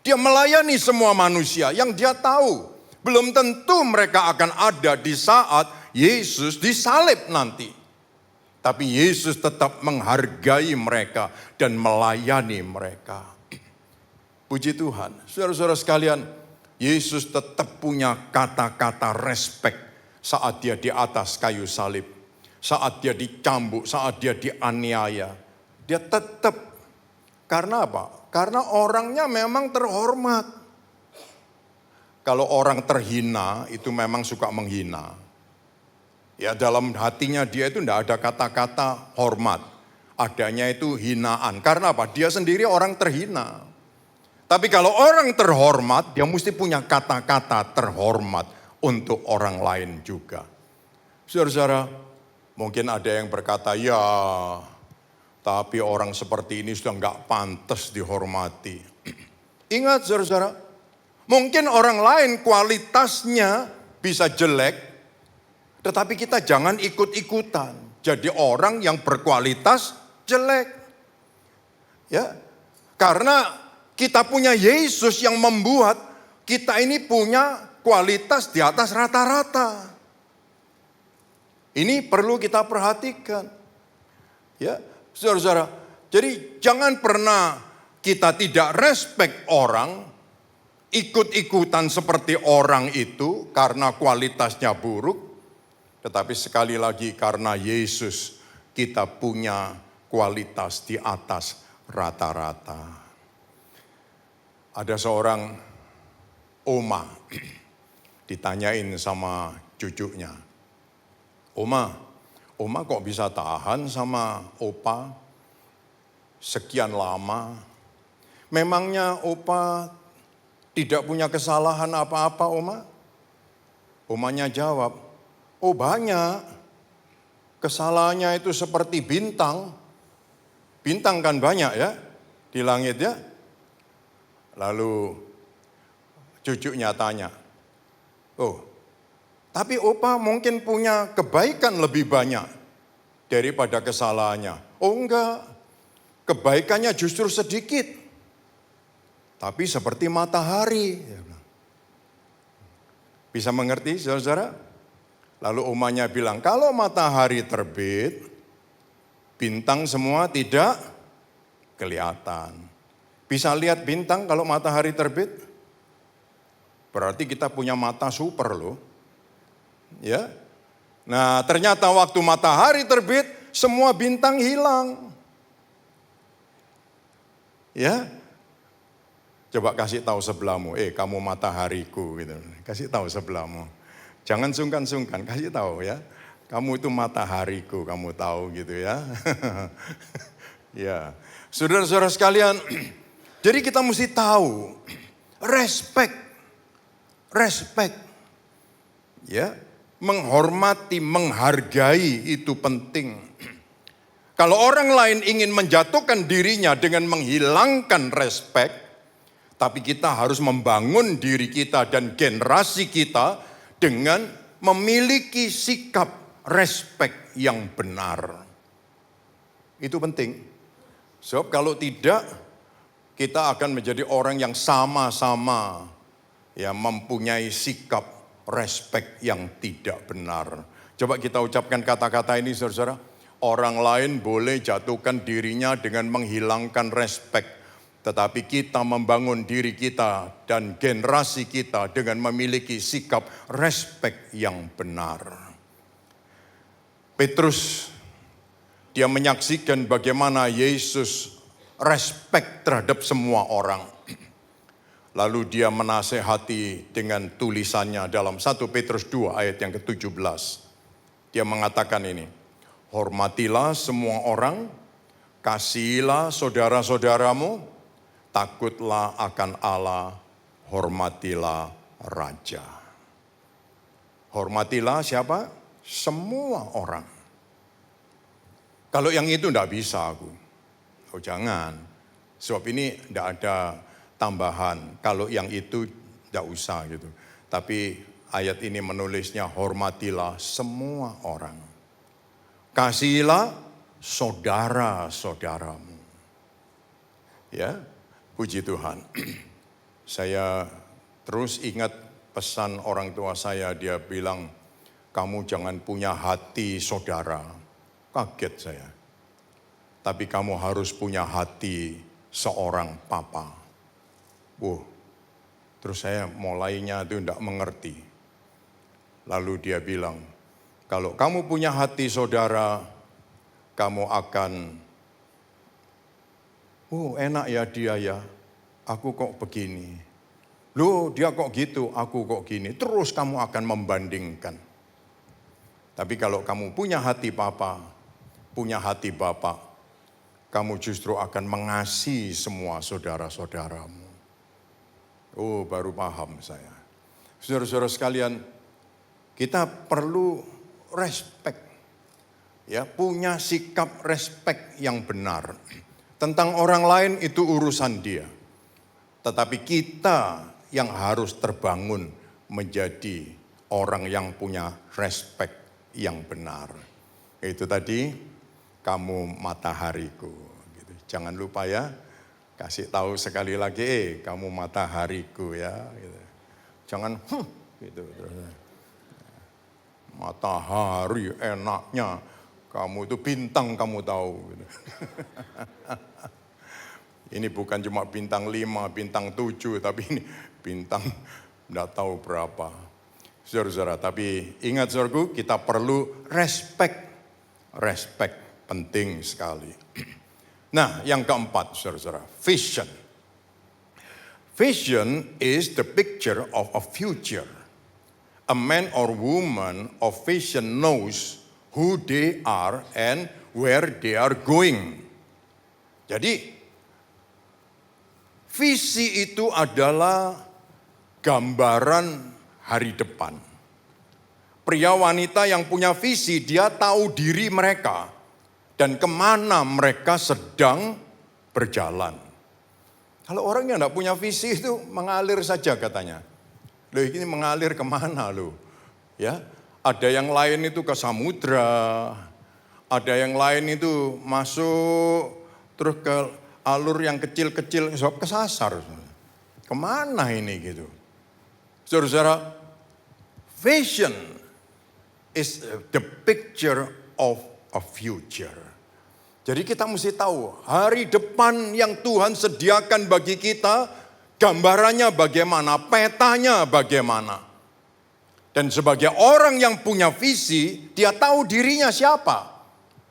Dia melayani semua manusia yang dia tahu. Belum tentu mereka akan ada di saat Yesus disalib nanti. Tapi Yesus tetap menghargai mereka dan melayani mereka. Puji Tuhan. Saudara-saudara sekalian, Yesus tetap punya kata-kata respect saat dia di atas kayu salib. Saat dia dicambuk, saat dia dianiaya. Dia tetap. Karena apa? Karena orangnya memang terhormat. Kalau orang terhina itu memang suka menghina. Ya, dalam hatinya dia itu tidak ada kata-kata hormat. Adanya itu hinaan. Karena apa? Dia sendiri orang terhina. Tapi kalau orang terhormat, dia mesti punya kata-kata terhormat untuk orang lain juga. Saudara-saudara, mungkin ada yang berkata, ya, tapi orang seperti ini sudah nggak pantas dihormati. Ingat saudara-saudara, mungkin orang lain kualitasnya bisa jelek, tetapi kita jangan ikut-ikutan. Jadi orang yang berkualitas jelek. Ya. Karena kita punya Yesus yang membuat kita ini punya kualitas di atas rata-rata. Ini perlu kita perhatikan. Ya, saudara-saudara. Jadi jangan pernah kita tidak respect orang, ikut-ikutan seperti orang itu karena kualitasnya buruk. Tetapi sekali lagi karena Yesus kita punya kualitas di atas rata-rata. Ada seorang oma ditanyain sama cucunya. Oma kok bisa tahan sama opa sekian lama? Memangnya opa tidak punya kesalahan apa-apa, Oma? Omanya jawab, oh banyak. Kesalahannya itu seperti bintang. Bintang kan banyak ya di langit ya. Lalu cucunya tanya, oh tapi opa mungkin punya kebaikan lebih banyak daripada kesalahannya. Oh enggak, kebaikannya justru sedikit. Tapi seperti matahari. Bisa mengerti saudara-saudara? Lalu omanya bilang, kalau matahari terbit, bintang semua tidak kelihatan. Bisa lihat bintang kalau matahari terbit? Berarti kita punya mata super loh. Ya. Nah, ternyata waktu matahari terbit, semua bintang hilang. Ya. Coba kasih tahu sebelahmu, kamu matahariku gitu. Kasih tahu sebelahmu. Jangan sungkan-sungkan, kasih tahu ya. Kamu itu matahariku, kamu tahu gitu ya. Ya. Saudara-saudara sekalian, jadi kita mesti tahu respect. Ya, menghormati, menghargai itu penting. Kalau orang lain ingin menjatuhkan dirinya dengan menghilangkan respect, tapi kita harus membangun diri kita dan generasi kita dengan memiliki sikap respect yang benar. Itu penting. Sebab kalau tidak, kita akan menjadi orang yang sama-sama ya mempunyai sikap respect yang tidak benar. Coba kita ucapkan kata-kata ini saudara-saudara. Orang lain boleh jatuhkan dirinya dengan menghilangkan respect. Tetapi kita membangun diri kita dan generasi kita dengan memiliki sikap respect yang benar. Petrus, dia menyaksikan bagaimana Yesus respect terhadap semua orang. Lalu dia menasehati dengan tulisannya dalam 1 Petrus 2 ayat yang ke-17. Dia mengatakan ini, hormatilah semua orang, kasihilah saudara-saudaramu, takutlah akan Allah, hormatilah raja. Hormatilah siapa? Semua orang. Kalau yang itu enggak bisa aku. Oh jangan. Sebab ini enggak ada tambahan. Kalau yang itu enggak usah gitu. Tapi ayat ini menulisnya hormatilah semua orang. Kasihilah saudara-saudaramu. Ya, puji Tuhan. Saya terus ingat pesan orang tua saya, dia bilang, kamu jangan punya hati saudara. Kaget saya. Tapi kamu harus punya hati seorang papa. Terus saya mulainya itu tidak mengerti. Lalu dia bilang, kalau kamu punya hati saudara, kamu akan, enak ya dia ya, aku kok begini. Loh dia kok gitu, aku kok gini. Terus kamu akan membandingkan. Tapi kalau kamu punya hati papa, punya hati bapak, kamu justru akan mengasihi semua saudara-saudaramu. Baru paham saya. Saudara-saudara sekalian, kita perlu respect. Ya, punya sikap respect yang benar. Tentang orang lain itu urusan dia. Tetapi kita yang harus terbangun menjadi orang yang punya respect yang benar. Itu tadi, kamu matahariku. Gitu. Jangan lupa ya, Kasih tahu sekali lagi, kamu matahariku ya. Gitu. Jangan, gitu. Matahari enaknya, kamu itu bintang kamu tahu. Gitu. Ini bukan cuma bintang 5, bintang 7, tapi ini bintang enggak tahu berapa. Saudara-saudara, tapi ingat saudaraku, kita perlu respect. Respect penting sekali. Nah, yang keempat, saudara-saudara, vision. Vision is the picture of a future. A man or woman of vision knows who they are and where they are going. Jadi, visi itu adalah gambaran hari depan. Pria wanita yang punya visi, dia tahu diri mereka dan kemana mereka sedang berjalan. Kalau orang yang tidak punya visi itu mengalir saja katanya. Loh ini mengalir kemana loh? Ya, ada yang lain itu ke samudra, ada yang lain itu masuk terus ke alur yang kecil-kecil, sebab kesasar. Kemana ini gitu? Saudara-saudara, vision is the picture of a future. Jadi kita mesti tahu hari depan yang Tuhan sediakan bagi kita, gambarannya bagaimana, petanya bagaimana. Dan sebagai orang yang punya visi, dia tahu dirinya siapa.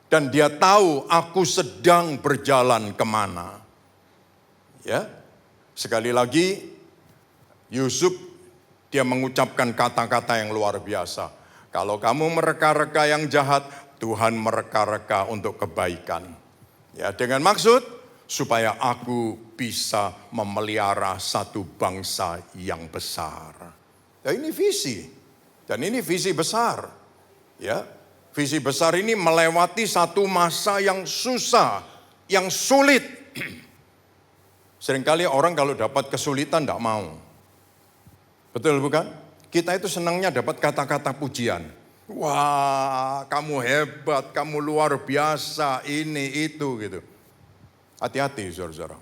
Dan dia tahu aku sedang berjalan kemana. Ya, sekali lagi Yusuf dia mengucapkan kata-kata yang luar biasa. Kalau kamu mereka-reka yang jahat, Tuhan mereka-reka untuk kebaikan. Ya, dengan maksud supaya aku bisa memelihara satu bangsa yang besar. Ya, ini visi. Dan ini visi besar. Ya, visi besar ini melewati satu masa yang susah, yang sulit. Seringkali orang kalau dapat kesulitan tidak mau. Betul bukan? Kita itu senangnya dapat kata-kata pujian. Wah, kamu hebat, kamu luar biasa, ini, itu gitu. Hati-hati saudara-saudara.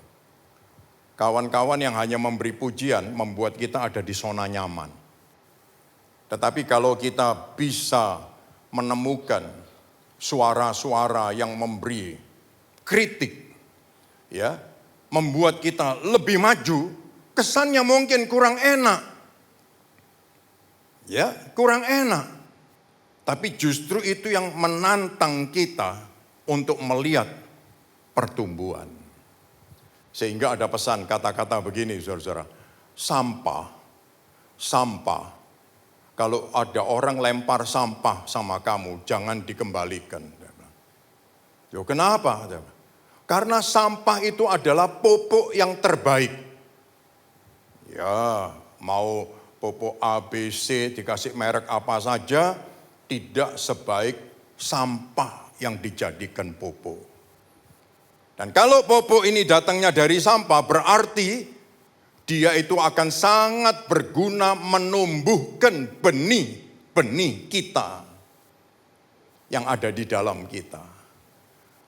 Kawan-kawan yang hanya memberi pujian membuat kita ada di zona nyaman. Tetapi kalau kita bisa menemukan suara-suara yang memberi kritik, ya, membuat kita lebih maju, kesannya mungkin kurang enak. Ya, kurang enak. Tapi justru itu yang menantang kita untuk melihat pertumbuhan. Sehingga ada pesan kata-kata begini, saudara-saudara. Sampah. Kalau ada orang lempar sampah sama kamu, jangan dikembalikan. Loh, kenapa? Karena sampah itu adalah pupuk yang terbaik. Ya, mau pupuk ABC dikasih merek apa saja, tidak sebaik sampah yang dijadikan pupuk. Dan kalau pupuk ini datangnya dari sampah, berarti dia itu akan sangat berguna menumbuhkan benih-benih kita yang ada di dalam kita.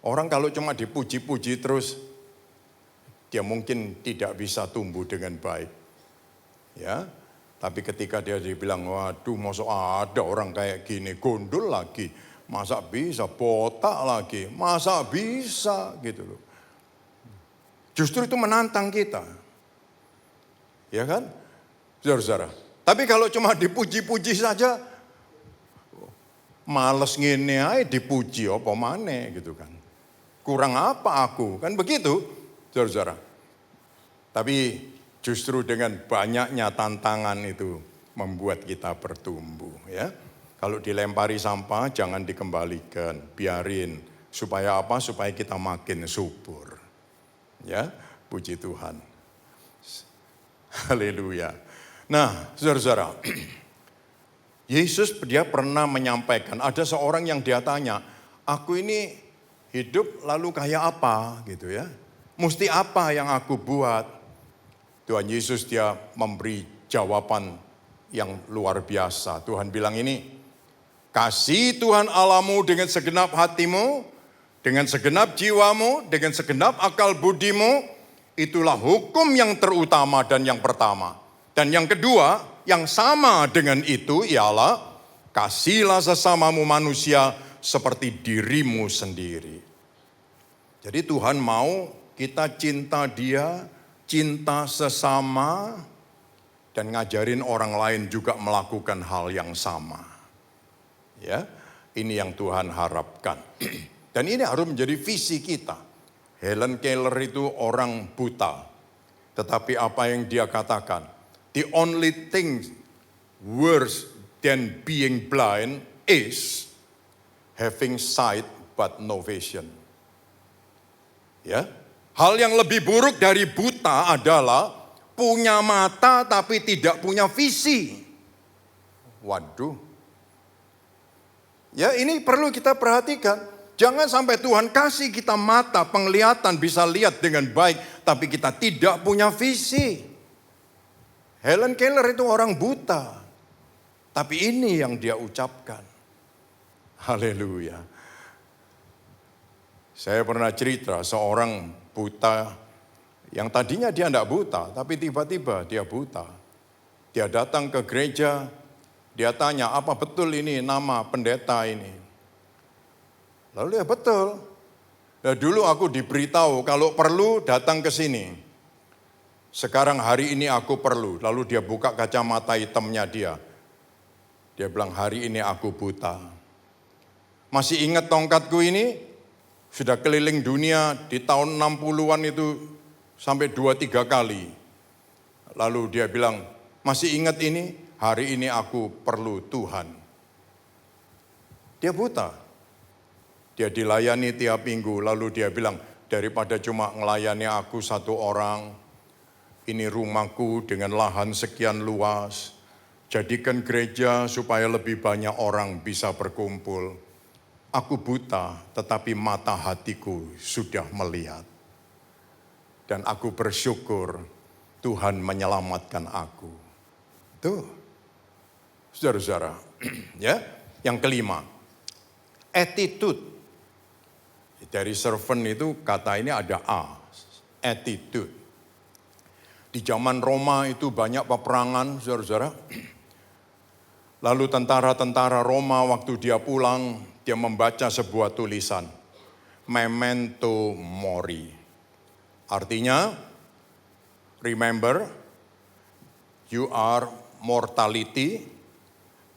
Orang kalau cuma dipuji-puji terus, dia mungkin tidak bisa tumbuh dengan baik. Ya. Tapi ketika dia dibilang, waduh masa ada orang kayak gini, gondol lagi, masa bisa, botak lagi, masa bisa gitu loh. Justru itu menantang kita. Ya kan? Saudara-saudara. Tapi kalau cuma dipuji-puji saja, males ngene aja dipuji apa maneh gitu kan. Kurang apa aku, kan begitu saudara-saudara. Tapi justru dengan banyaknya tantangan itu membuat kita bertumbuh ya. Kalau dilempari sampah jangan dikembalikan, biarin. Supaya apa? Supaya kita makin subur. Ya, puji Tuhan. Haleluya. Nah, saudara-saudara. Yesus dia pernah menyampaikan, ada seorang yang dia tanya, aku ini hidup lalu kayak apa gitu ya. Mesti apa yang aku buat? Tuhan Yesus dia memberi jawaban yang luar biasa. Tuhan bilang ini, kasih Tuhan Allahmu dengan segenap hatimu, dengan segenap jiwamu, dengan segenap akal budimu, Itulah hukum yang terutama dan yang pertama. Dan yang kedua, yang sama dengan itu ialah kasihilah sesamamu manusia seperti dirimu sendiri. Jadi Tuhan mau kita cinta Dia, cinta sesama, dan ngajarin orang lain juga melakukan hal yang sama. Ya, ini yang Tuhan harapkan. Dan ini harus menjadi visi kita. Helen Keller itu orang buta. Tetapi apa yang dia katakan? The only thing worse than being blind is having sight but no vision. Ya, hal yang lebih buruk dari buta adalah punya mata tapi tidak punya visi. Waduh. Ya, ini perlu kita perhatikan. Jangan sampai Tuhan kasih kita mata, penglihatan, bisa lihat dengan baik, tapi kita tidak punya visi. Helen Keller itu orang buta, tapi ini yang dia ucapkan. Haleluya. Saya pernah cerita seorang buta, yang tadinya dia tidak buta, tapi tiba-tiba dia buta. Dia datang ke gereja, dia tanya, apa betul ini nama pendeta ini? Lalu ya betul. Nah, dulu aku diberitahu kalau perlu datang ke sini. Sekarang hari ini aku perlu. Lalu dia buka kacamata hitamnya dia. Dia bilang hari ini aku buta. Masih ingat tongkatku ini? Sudah keliling dunia di tahun 60-an itu sampai 2-3 kali. Lalu dia bilang, masih ingat ini? Hari ini aku perlu Tuhan. Dia buta. Dia dilayani tiap minggu, lalu dia bilang, daripada cuma ngelayani aku satu orang, ini rumahku dengan lahan sekian luas, jadikan gereja supaya lebih banyak orang bisa berkumpul. Aku buta, tetapi mata hatiku sudah melihat. Dan aku bersyukur Tuhan menyelamatkan aku. Tuh, saudara-saudara, ya. Yang kelima, attitude. Dari servant itu kata ini ada A, attitude. Di zaman Roma itu banyak peperangan, saudara-saudara. Lalu tentara-tentara Roma waktu dia pulang, dia membaca sebuah tulisan. Memento mori. Artinya, remember, you are mortality,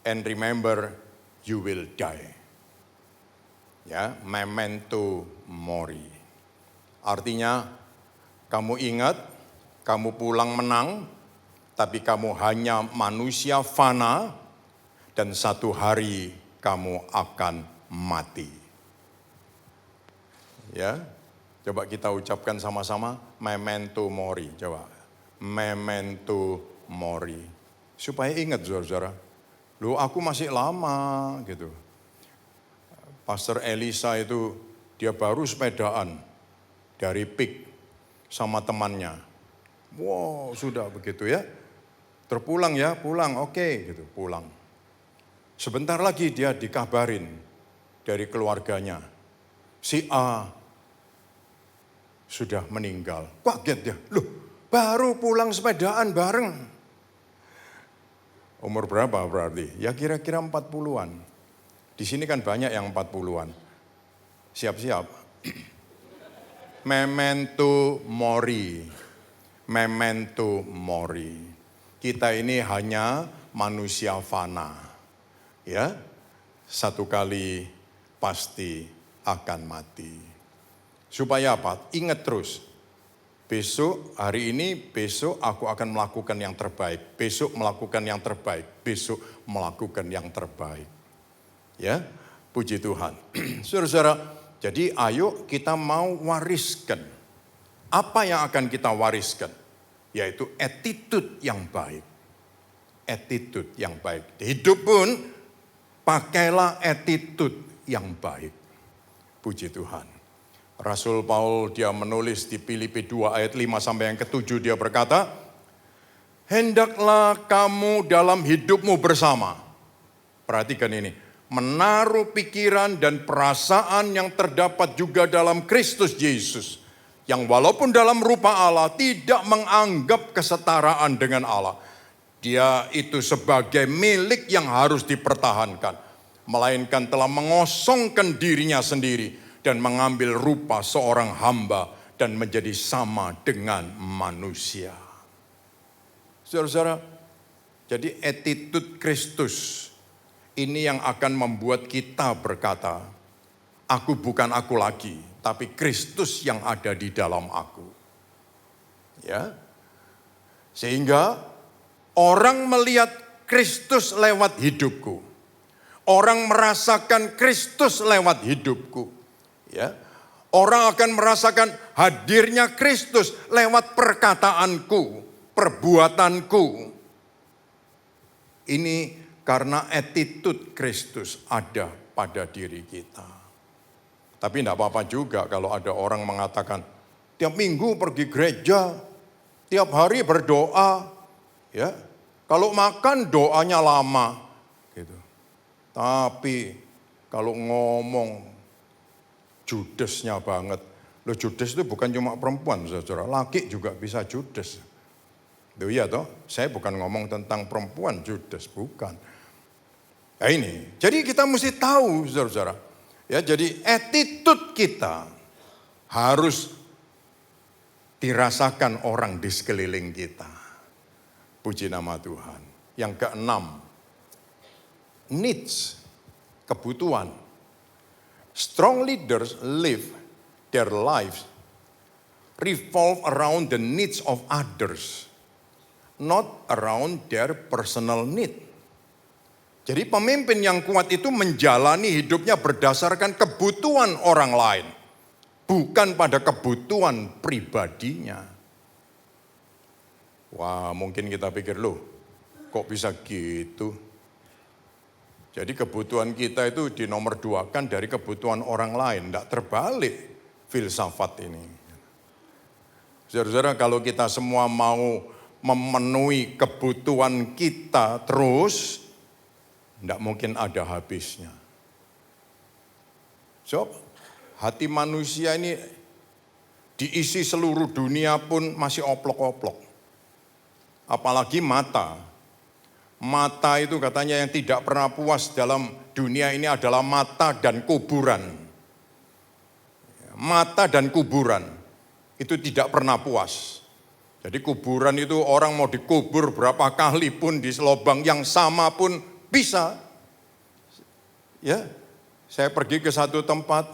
and remember, you will die. Ya, memento mori. Artinya, kamu ingat, kamu pulang menang, tapi kamu hanya manusia fana, dan satu hari kamu akan mati. Ya, coba kita ucapkan sama-sama, memento mori. Coba, memento mori. Supaya ingat, saudara-saudara, loh aku masih lama, gitu. Pastor Elisa itu dia baru sepedaan dari PIK sama temannya. Wow, sudah begitu ya. Terpulang ya, pulang, oke, gitu, pulang. Sebentar lagi dia dikabarin dari keluarganya. Si A sudah meninggal. Kaget dia, loh baru pulang sepedaan bareng. Umur berapa berarti? Ya kira-kira 40-an. Di sini kan banyak yang 40-an. Siap-siap. Memento mori. Memento mori. Kita ini hanya manusia fana. Ya. Satu kali pasti akan mati. Supaya apa? Ingat terus. Besok, hari ini, besok aku akan melakukan yang terbaik. Besok melakukan yang terbaik. Besok melakukan yang terbaik. Ya, puji Tuhan. Saudara-saudara, jadi ayo kita mau wariskan. Apa yang akan kita wariskan? Yaitu attitude yang baik. Attitude yang baik. Hidup pun pakailah attitude yang baik. Puji Tuhan. Rasul Paul dia menulis di Filipi 2 ayat 5 sampai yang ke-7 dia berkata, hendaklah kamu dalam hidupmu bersama. Perhatikan ini. Menaruh pikiran dan perasaan yang terdapat juga dalam Kristus Yesus. yang walaupun dalam rupa Allah tidak menganggap kesetaraan dengan Allah. Dia itu sebagai milik yang harus dipertahankan, melainkan telah mengosongkan dirinya sendiri dan mengambil rupa seorang hamba dan menjadi sama dengan manusia. Saudara-saudara, jadi attitude Kristus ini yang akan membuat kita berkata, aku bukan aku lagi, tapi Kristus yang ada di dalam aku. Ya. Sehingga orang melihat Kristus lewat hidupku. Orang merasakan Kristus lewat hidupku. Ya. Orang akan merasakan hadirnya Kristus lewat perkataanku, perbuatanku. Ini karena attitude Kristus ada pada diri kita. Tapi tidak apa-apa juga kalau ada orang mengatakan, tiap minggu pergi gereja, tiap hari berdoa, ya. Kalau makan doanya lama, gitu. Tapi kalau ngomong judesnya banget, loh judes itu bukan cuma perempuan, saudara, laki juga bisa judes. Loh iya toh, saya bukan ngomong tentang perempuan judes, bukan. Nah ini, jadi kita mesti tahu, saudara-saudara. Ya, jadi attitude kita harus dirasakan orang di sekeliling kita. Puji nama Tuhan. Yang keenam, needs, kebutuhan. Strong leaders live their lives revolve around the needs of others, not around their personal need. Jadi pemimpin yang kuat itu menjalani hidupnya berdasarkan kebutuhan orang lain, bukan pada kebutuhan pribadinya. Wah, mungkin kita pikir, loh, kok bisa gitu? Jadi kebutuhan kita itu dinomor duakan dari kebutuhan orang lain, tidak terbalik filsafat ini. Saudara-saudara, kalau kita semua mau memenuhi kebutuhan kita terus, tidak mungkin ada habisnya. So, hati manusia ini diisi seluruh dunia pun masih oplok-oplok. Apalagi mata. Mata itu katanya yang tidak pernah puas dalam dunia ini adalah mata dan kuburan. Mata dan kuburan itu tidak pernah puas. Jadi kuburan itu orang mau dikubur berapa kali pun di lubang yang sama pun bisa. Ya, saya pergi ke satu tempat,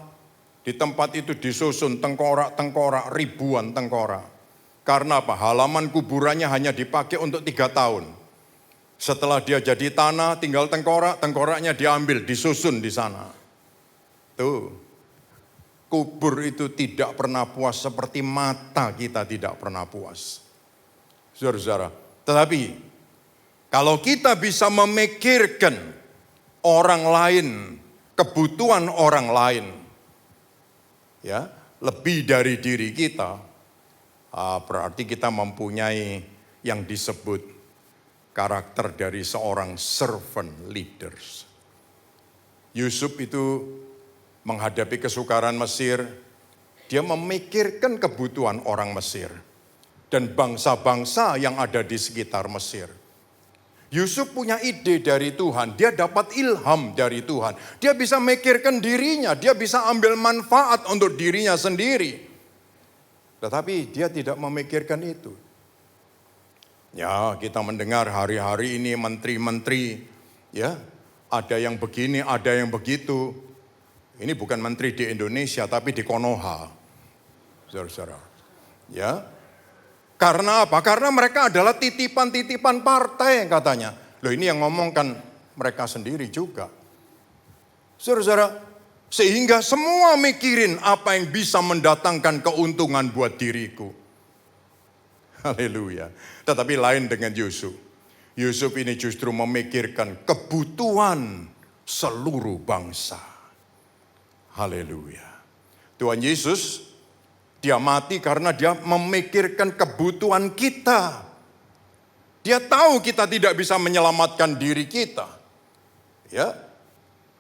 di tempat itu disusun tengkorak-tengkorak, ribuan tengkorak. Karena apa? Halaman kuburannya hanya dipakai untuk 3 tahun. Setelah dia jadi tanah, tinggal tengkoraknya diambil, disusun di sana. Tuh, kubur itu tidak pernah puas seperti mata kita tidak pernah puas. Saudara-saudara, tetapi kalau kita bisa memikirkan orang lain, kebutuhan orang lain, ya, lebih dari diri kita, berarti kita mempunyai yang disebut karakter dari seorang servant leaders. Yusuf itu menghadapi kesukaran Mesir, dia memikirkan kebutuhan orang Mesir dan bangsa-bangsa yang ada di sekitar Mesir. Yusuf punya ide dari Tuhan, dia dapat ilham dari Tuhan. Dia bisa mikirkan dirinya, dia bisa ambil manfaat untuk dirinya sendiri. Tetapi dia tidak memikirkan itu. Ya, kita mendengar hari-hari ini menteri-menteri, ya, ada yang begini, ada yang begitu. Ini bukan menteri di Indonesia, tapi di Konoha. Saudara-saudara. Ya. Karena apa? Karena mereka adalah titipan-titipan partai katanya. Loh, ini yang ngomongkan mereka sendiri juga. Saudara-saudara, sehingga semua mikirin apa yang bisa mendatangkan keuntungan buat diriku. Haleluya. Tetapi lain dengan Yusuf. Yusuf ini justru memikirkan kebutuhan seluruh bangsa. Haleluya. Tuhan Yesus, dia mati karena dia memikirkan kebutuhan kita. Dia tahu kita tidak bisa menyelamatkan diri kita. Ya.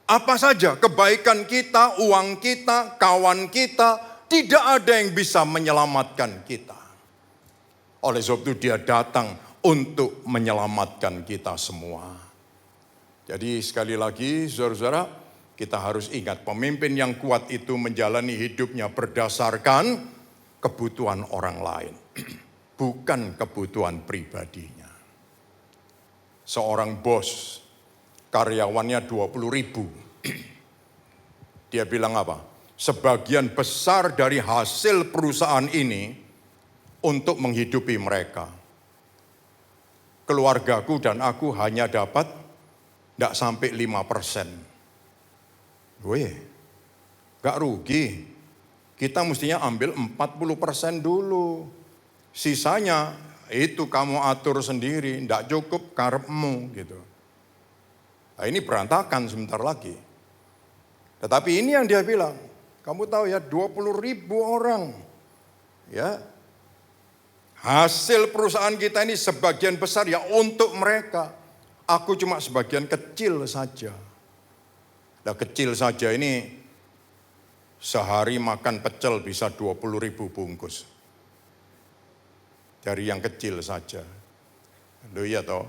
Apa saja kebaikan kita, uang kita, kawan kita, tidak ada yang bisa menyelamatkan kita. Oleh sebab itu dia datang untuk menyelamatkan kita semua. Jadi sekali lagi saudara-saudara, kita harus ingat pemimpin yang kuat itu menjalani hidupnya berdasarkan kebutuhan orang lain. Bukan kebutuhan pribadinya. Seorang bos, karyawannya 20.000. Dia bilang apa? Sebagian besar dari hasil perusahaan ini untuk menghidupi mereka. Keluargaku dan aku hanya dapat tidak sampai 5%. Gak rugi. Kita mestinya ambil 40% dulu. Sisanya itu kamu atur sendiri, tidak cukup karepmu gitu. Nah, ini berantakan sebentar lagi. Tetapi ini yang dia bilang, kamu tahu ya 20.000 orang. Ya. Hasil perusahaan kita ini sebagian besar ya untuk mereka. Aku cuma sebagian kecil saja. Nah, kecil saja ini sehari makan pecel bisa 20.000 bungkus. Dari yang kecil saja. Loh iya toh.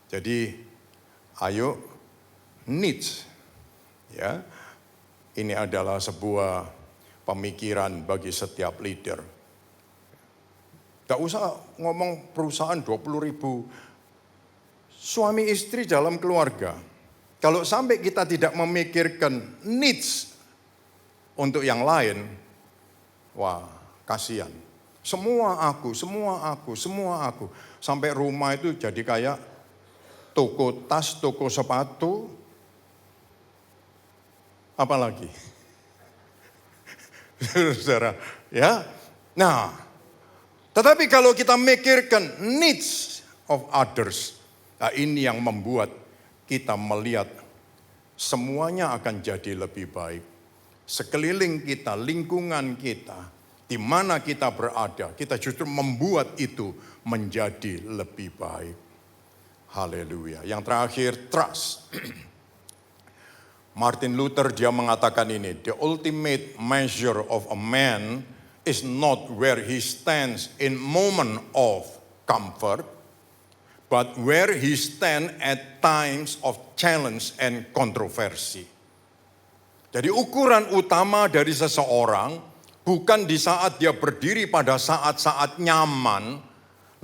Jadi ayo needs. Ya. Ini adalah sebuah pemikiran bagi setiap leader. Gak usah ngomong perusahaan 20.000. Suami istri dalam keluarga. Kalau sampai kita tidak memikirkan needs untuk yang lain, wah kasihan. Semua aku. Sampai rumah itu jadi kayak toko tas, toko sepatu. Apalagi? Saudara, ya. Nah, tetapi kalau kita mikirkan needs of others, nah ini yang membuat kita melihat semuanya akan jadi lebih baik. Sekeliling kita, lingkungan kita, di mana kita berada, kita justru membuat itu menjadi lebih baik. Haleluya. Yang terakhir, trust. Martin Luther dia mengatakan ini, the ultimate measure of a man is not where he stands in moment of comfort, but where he stands at times of challenge and controversy. Jadi ukuran utama dari seseorang bukan di saat dia berdiri pada saat-saat nyaman,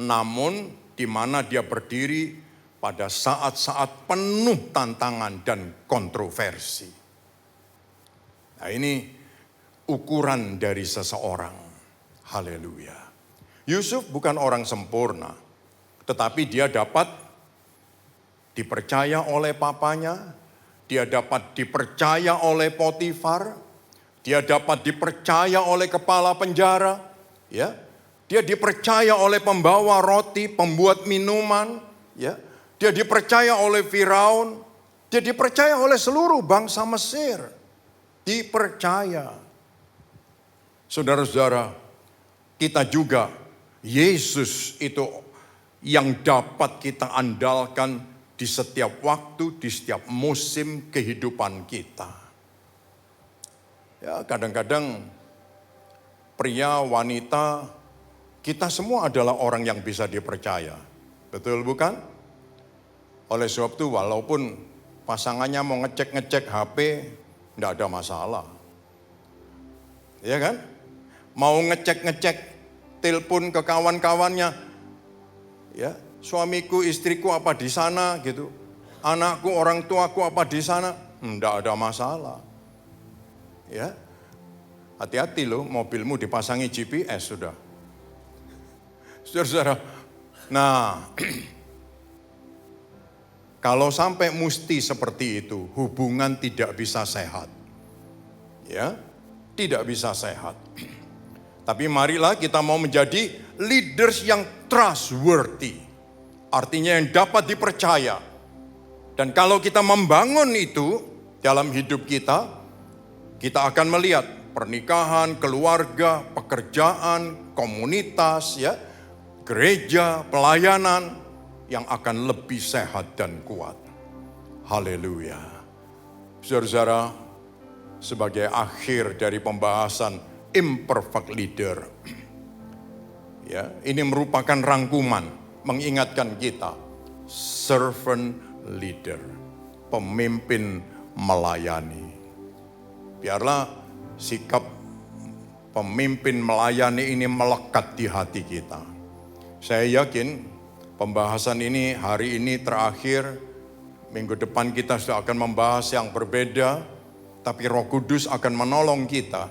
namun di mana dia berdiri pada saat-saat penuh tantangan dan kontroversi. Nah ini ukuran dari seseorang. Haleluya. Yusuf bukan orang sempurna, tetapi dia dapat dipercaya oleh papanya, dia dapat dipercaya oleh Potifar, dia dapat dipercaya oleh kepala penjara, ya. Dia dipercaya oleh pembawa roti, pembuat minuman, ya. Dia dipercaya oleh Firaun, dia dipercaya oleh seluruh bangsa Mesir. Dipercaya. Saudara-saudara, kita juga, Yesus itu yang dapat kita andalkan di setiap waktu, di setiap musim kehidupan kita. Ya, kadang-kadang pria, wanita, kita semua adalah orang yang bisa dipercaya. Betul bukan? Oleh sebab itu walaupun pasangannya mau ngecek-ngecek HP, enggak ada masalah. Ya kan? Mau ngecek-ngecek telepon ke kawan-kawannya, ya, suamiku, istriku apa di sana gitu. Anakku, orang tuaku apa di sana, enggak ada masalah. Ya. Hati-hati loh, mobilmu dipasangi GPS sudah. Saudara-saudara. Nah, kalau sampai mesti seperti itu, hubungan tidak bisa sehat. Ya, tidak bisa sehat. Tapi marilah kita mau menjadi leaders yang trustworthy. Artinya yang dapat dipercaya. Dan kalau kita membangun itu dalam hidup kita, kita akan melihat pernikahan, keluarga, pekerjaan, komunitas, ya, gereja, pelayanan yang akan lebih sehat dan kuat. Haleluya. Saudara-saudara, sebagai akhir dari pembahasan imperfect leader. Ya, ini merupakan rangkuman mengingatkan kita servant leader, pemimpin melayani. Biarlah sikap pemimpin melayani ini melekat di hati kita. Saya yakin pembahasan ini hari ini terakhir, minggu depan kita sudah akan membahas yang berbeda, tapi Roh Kudus akan menolong kita,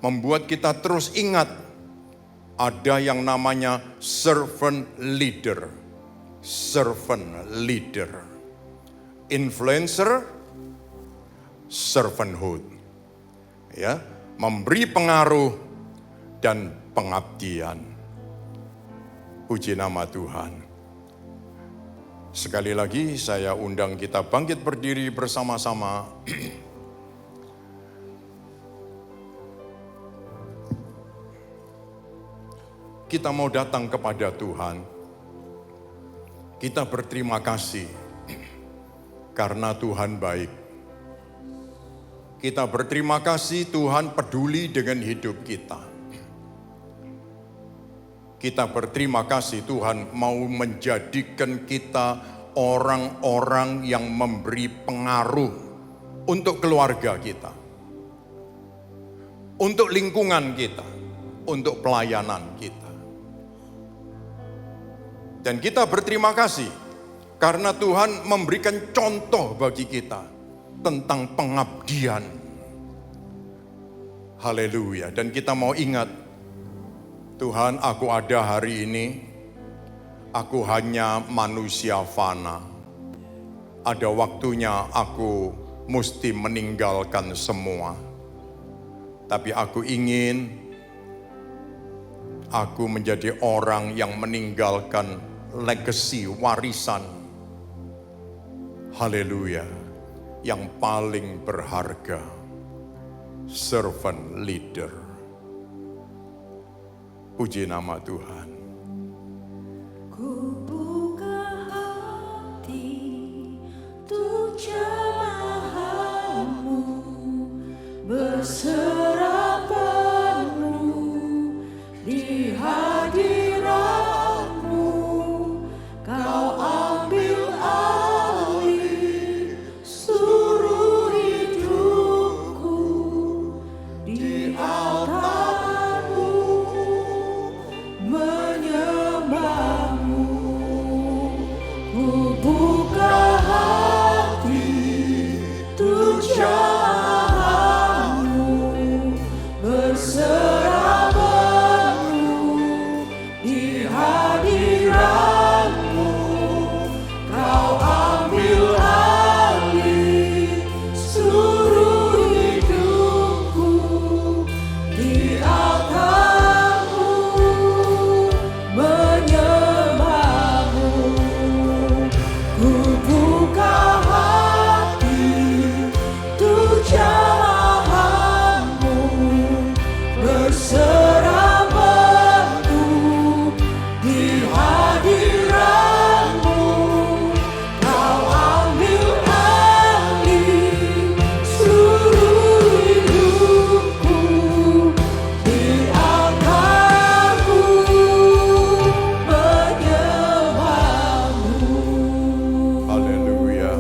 membuat kita terus ingat ada yang namanya servant leader. Servant leader. Influencer, servanthood. Ya, memberi pengaruh dan pengabdian. Puji nama Tuhan. Sekali lagi saya undang kita bangkit berdiri bersama-sama. Kita mau datang kepada Tuhan. Kita berterima kasih karena Tuhan baik. Kita berterima kasih Tuhan peduli dengan hidup kita. Kita berterima kasih Tuhan mau menjadikan kita orang-orang yang memberi pengaruh untuk keluarga kita, untuk lingkungan kita, untuk pelayanan kita. Dan kita berterima kasih karena Tuhan memberikan contoh bagi kita tentang pengabdian. Haleluya. Dan kita mau ingat, Tuhan, aku ada hari ini, aku hanya manusia fana. Ada waktunya aku mesti meninggalkan semua. Tapi aku ingin aku menjadi orang yang meninggalkan legacy, warisan. Haleluya. Yang paling berharga. Servant leader. Puji nama Tuhan. Ku buka hati untuk jamaah-Mu, berserah penuh di hadirat-Mu. Kau ambil alih seluruh hidupku di altar-Mu, menyembah-Mu. Ku buka hati untuk jamaah-Mu, berserah penuh di hadirat-Mu. Kau ambil alih seluruh hidupku di altar-Mu, menyembah-Mu. Ku buka hati untuk jamaah-Mu, berserah penuh di hadirat-Mu. Kau ambil alih seluruh hidupku di altar-Mu, menyembah-Mu. Haleluya.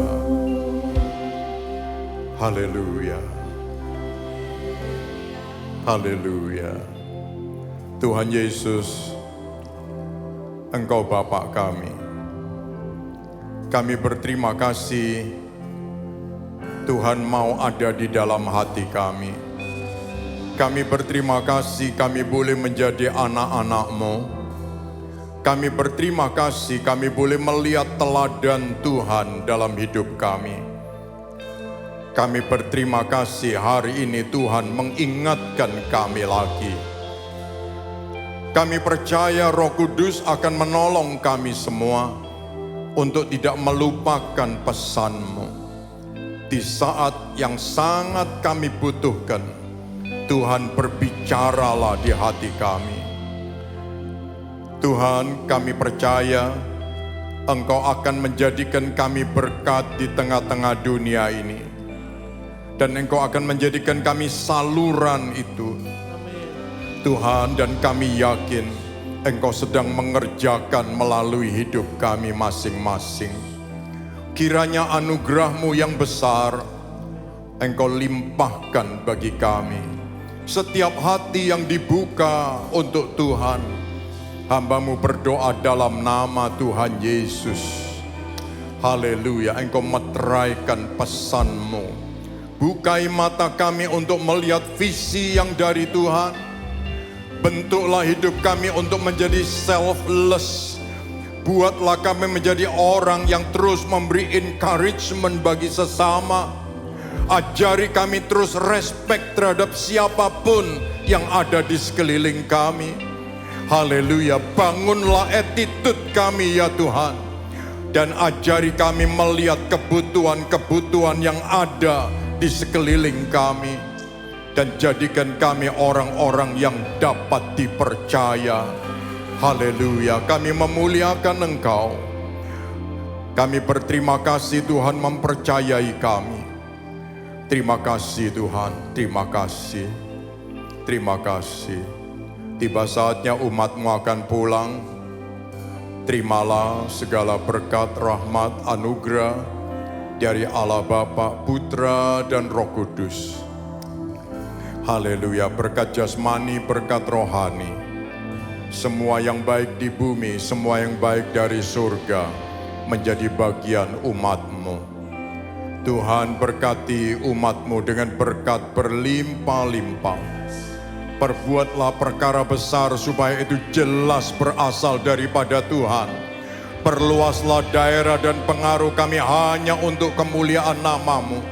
Haleluya. Haleluya. Tuhan Yesus, Engkau Bapa kami. Kami berterima kasih Tuhan mau ada di dalam hati kami. Kami berterima kasih kami boleh menjadi anak-anak-Mu. Kami berterima kasih kami boleh melihat teladan Tuhan dalam hidup kami. Kami berterima kasih hari ini Tuhan mengingatkan kami lagi. Kami percaya Roh Kudus akan menolong kami semua untuk tidak melupakan pesan-Mu. Di saat yang sangat kami butuhkan, Tuhan berbicaralah di hati kami. Tuhan, kami percaya Engkau akan menjadikan kami berkat di tengah-tengah dunia ini. Dan Engkau akan menjadikan kami saluran itu. Tuhan, dan kami yakin Engkau sedang mengerjakan melalui hidup kami masing-masing. Kiranya anugerah-Mu yang besar Engkau limpahkan bagi kami. Setiap hati yang dibuka untuk Tuhan, hamba-Mu berdoa dalam nama Tuhan Yesus. Haleluya, Engkau meteraikan pesan-Mu. Bukai mata kami untuk melihat visi yang dari Tuhan. Bentuklah hidup kami untuk menjadi selfless. Buatlah kami menjadi orang yang terus memberi encouragement bagi sesama. Ajari kami terus respect terhadap siapapun yang ada di sekeliling kami. Haleluya, bangunlah attitude kami ya Tuhan. Dan ajari kami melihat kebutuhan-kebutuhan yang ada di sekeliling kami, dan jadikan kami orang-orang yang dapat dipercaya. Haleluya, kami memuliakan Engkau. Kami berterima kasih Tuhan mempercayai kami. Terima kasih Tuhan, terima kasih. Terima kasih. Tiba saatnya umat-Mu akan pulang. Terimalah segala berkat, rahmat, anugerah dari Allah Bapa, Putra, dan Roh Kudus. Haleluya, berkat jasmani, berkat rohani. Semua yang baik di bumi, semua yang baik dari surga, menjadi bagian umat-Mu. Tuhan berkati umat-Mu dengan berkat berlimpah-limpah. Perbuatlah perkara besar supaya itu jelas berasal daripada Tuhan. Perluaslah daerah dan pengaruh kami hanya untuk kemuliaan nama-Mu.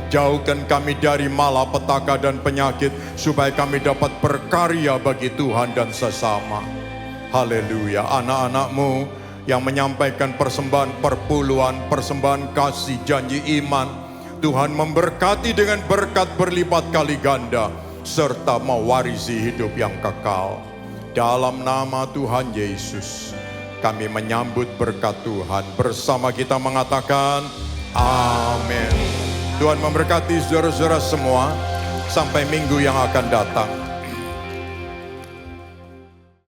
Jauhkan kami dari malapetaka dan penyakit, supaya kami dapat berkarya bagi Tuhan dan sesama. Haleluya, anak-anak-Mu yang menyampaikan persembahan perpuluhan, persembahan kasih, janji iman, Tuhan memberkati dengan berkat berlipat kali ganda, serta mewarisi hidup yang kekal. Dalam nama Tuhan Yesus, kami menyambut berkat Tuhan. Bersama kita mengatakan, amin. Tuhan memberkati saudara-saudara semua. Sampai minggu yang akan datang.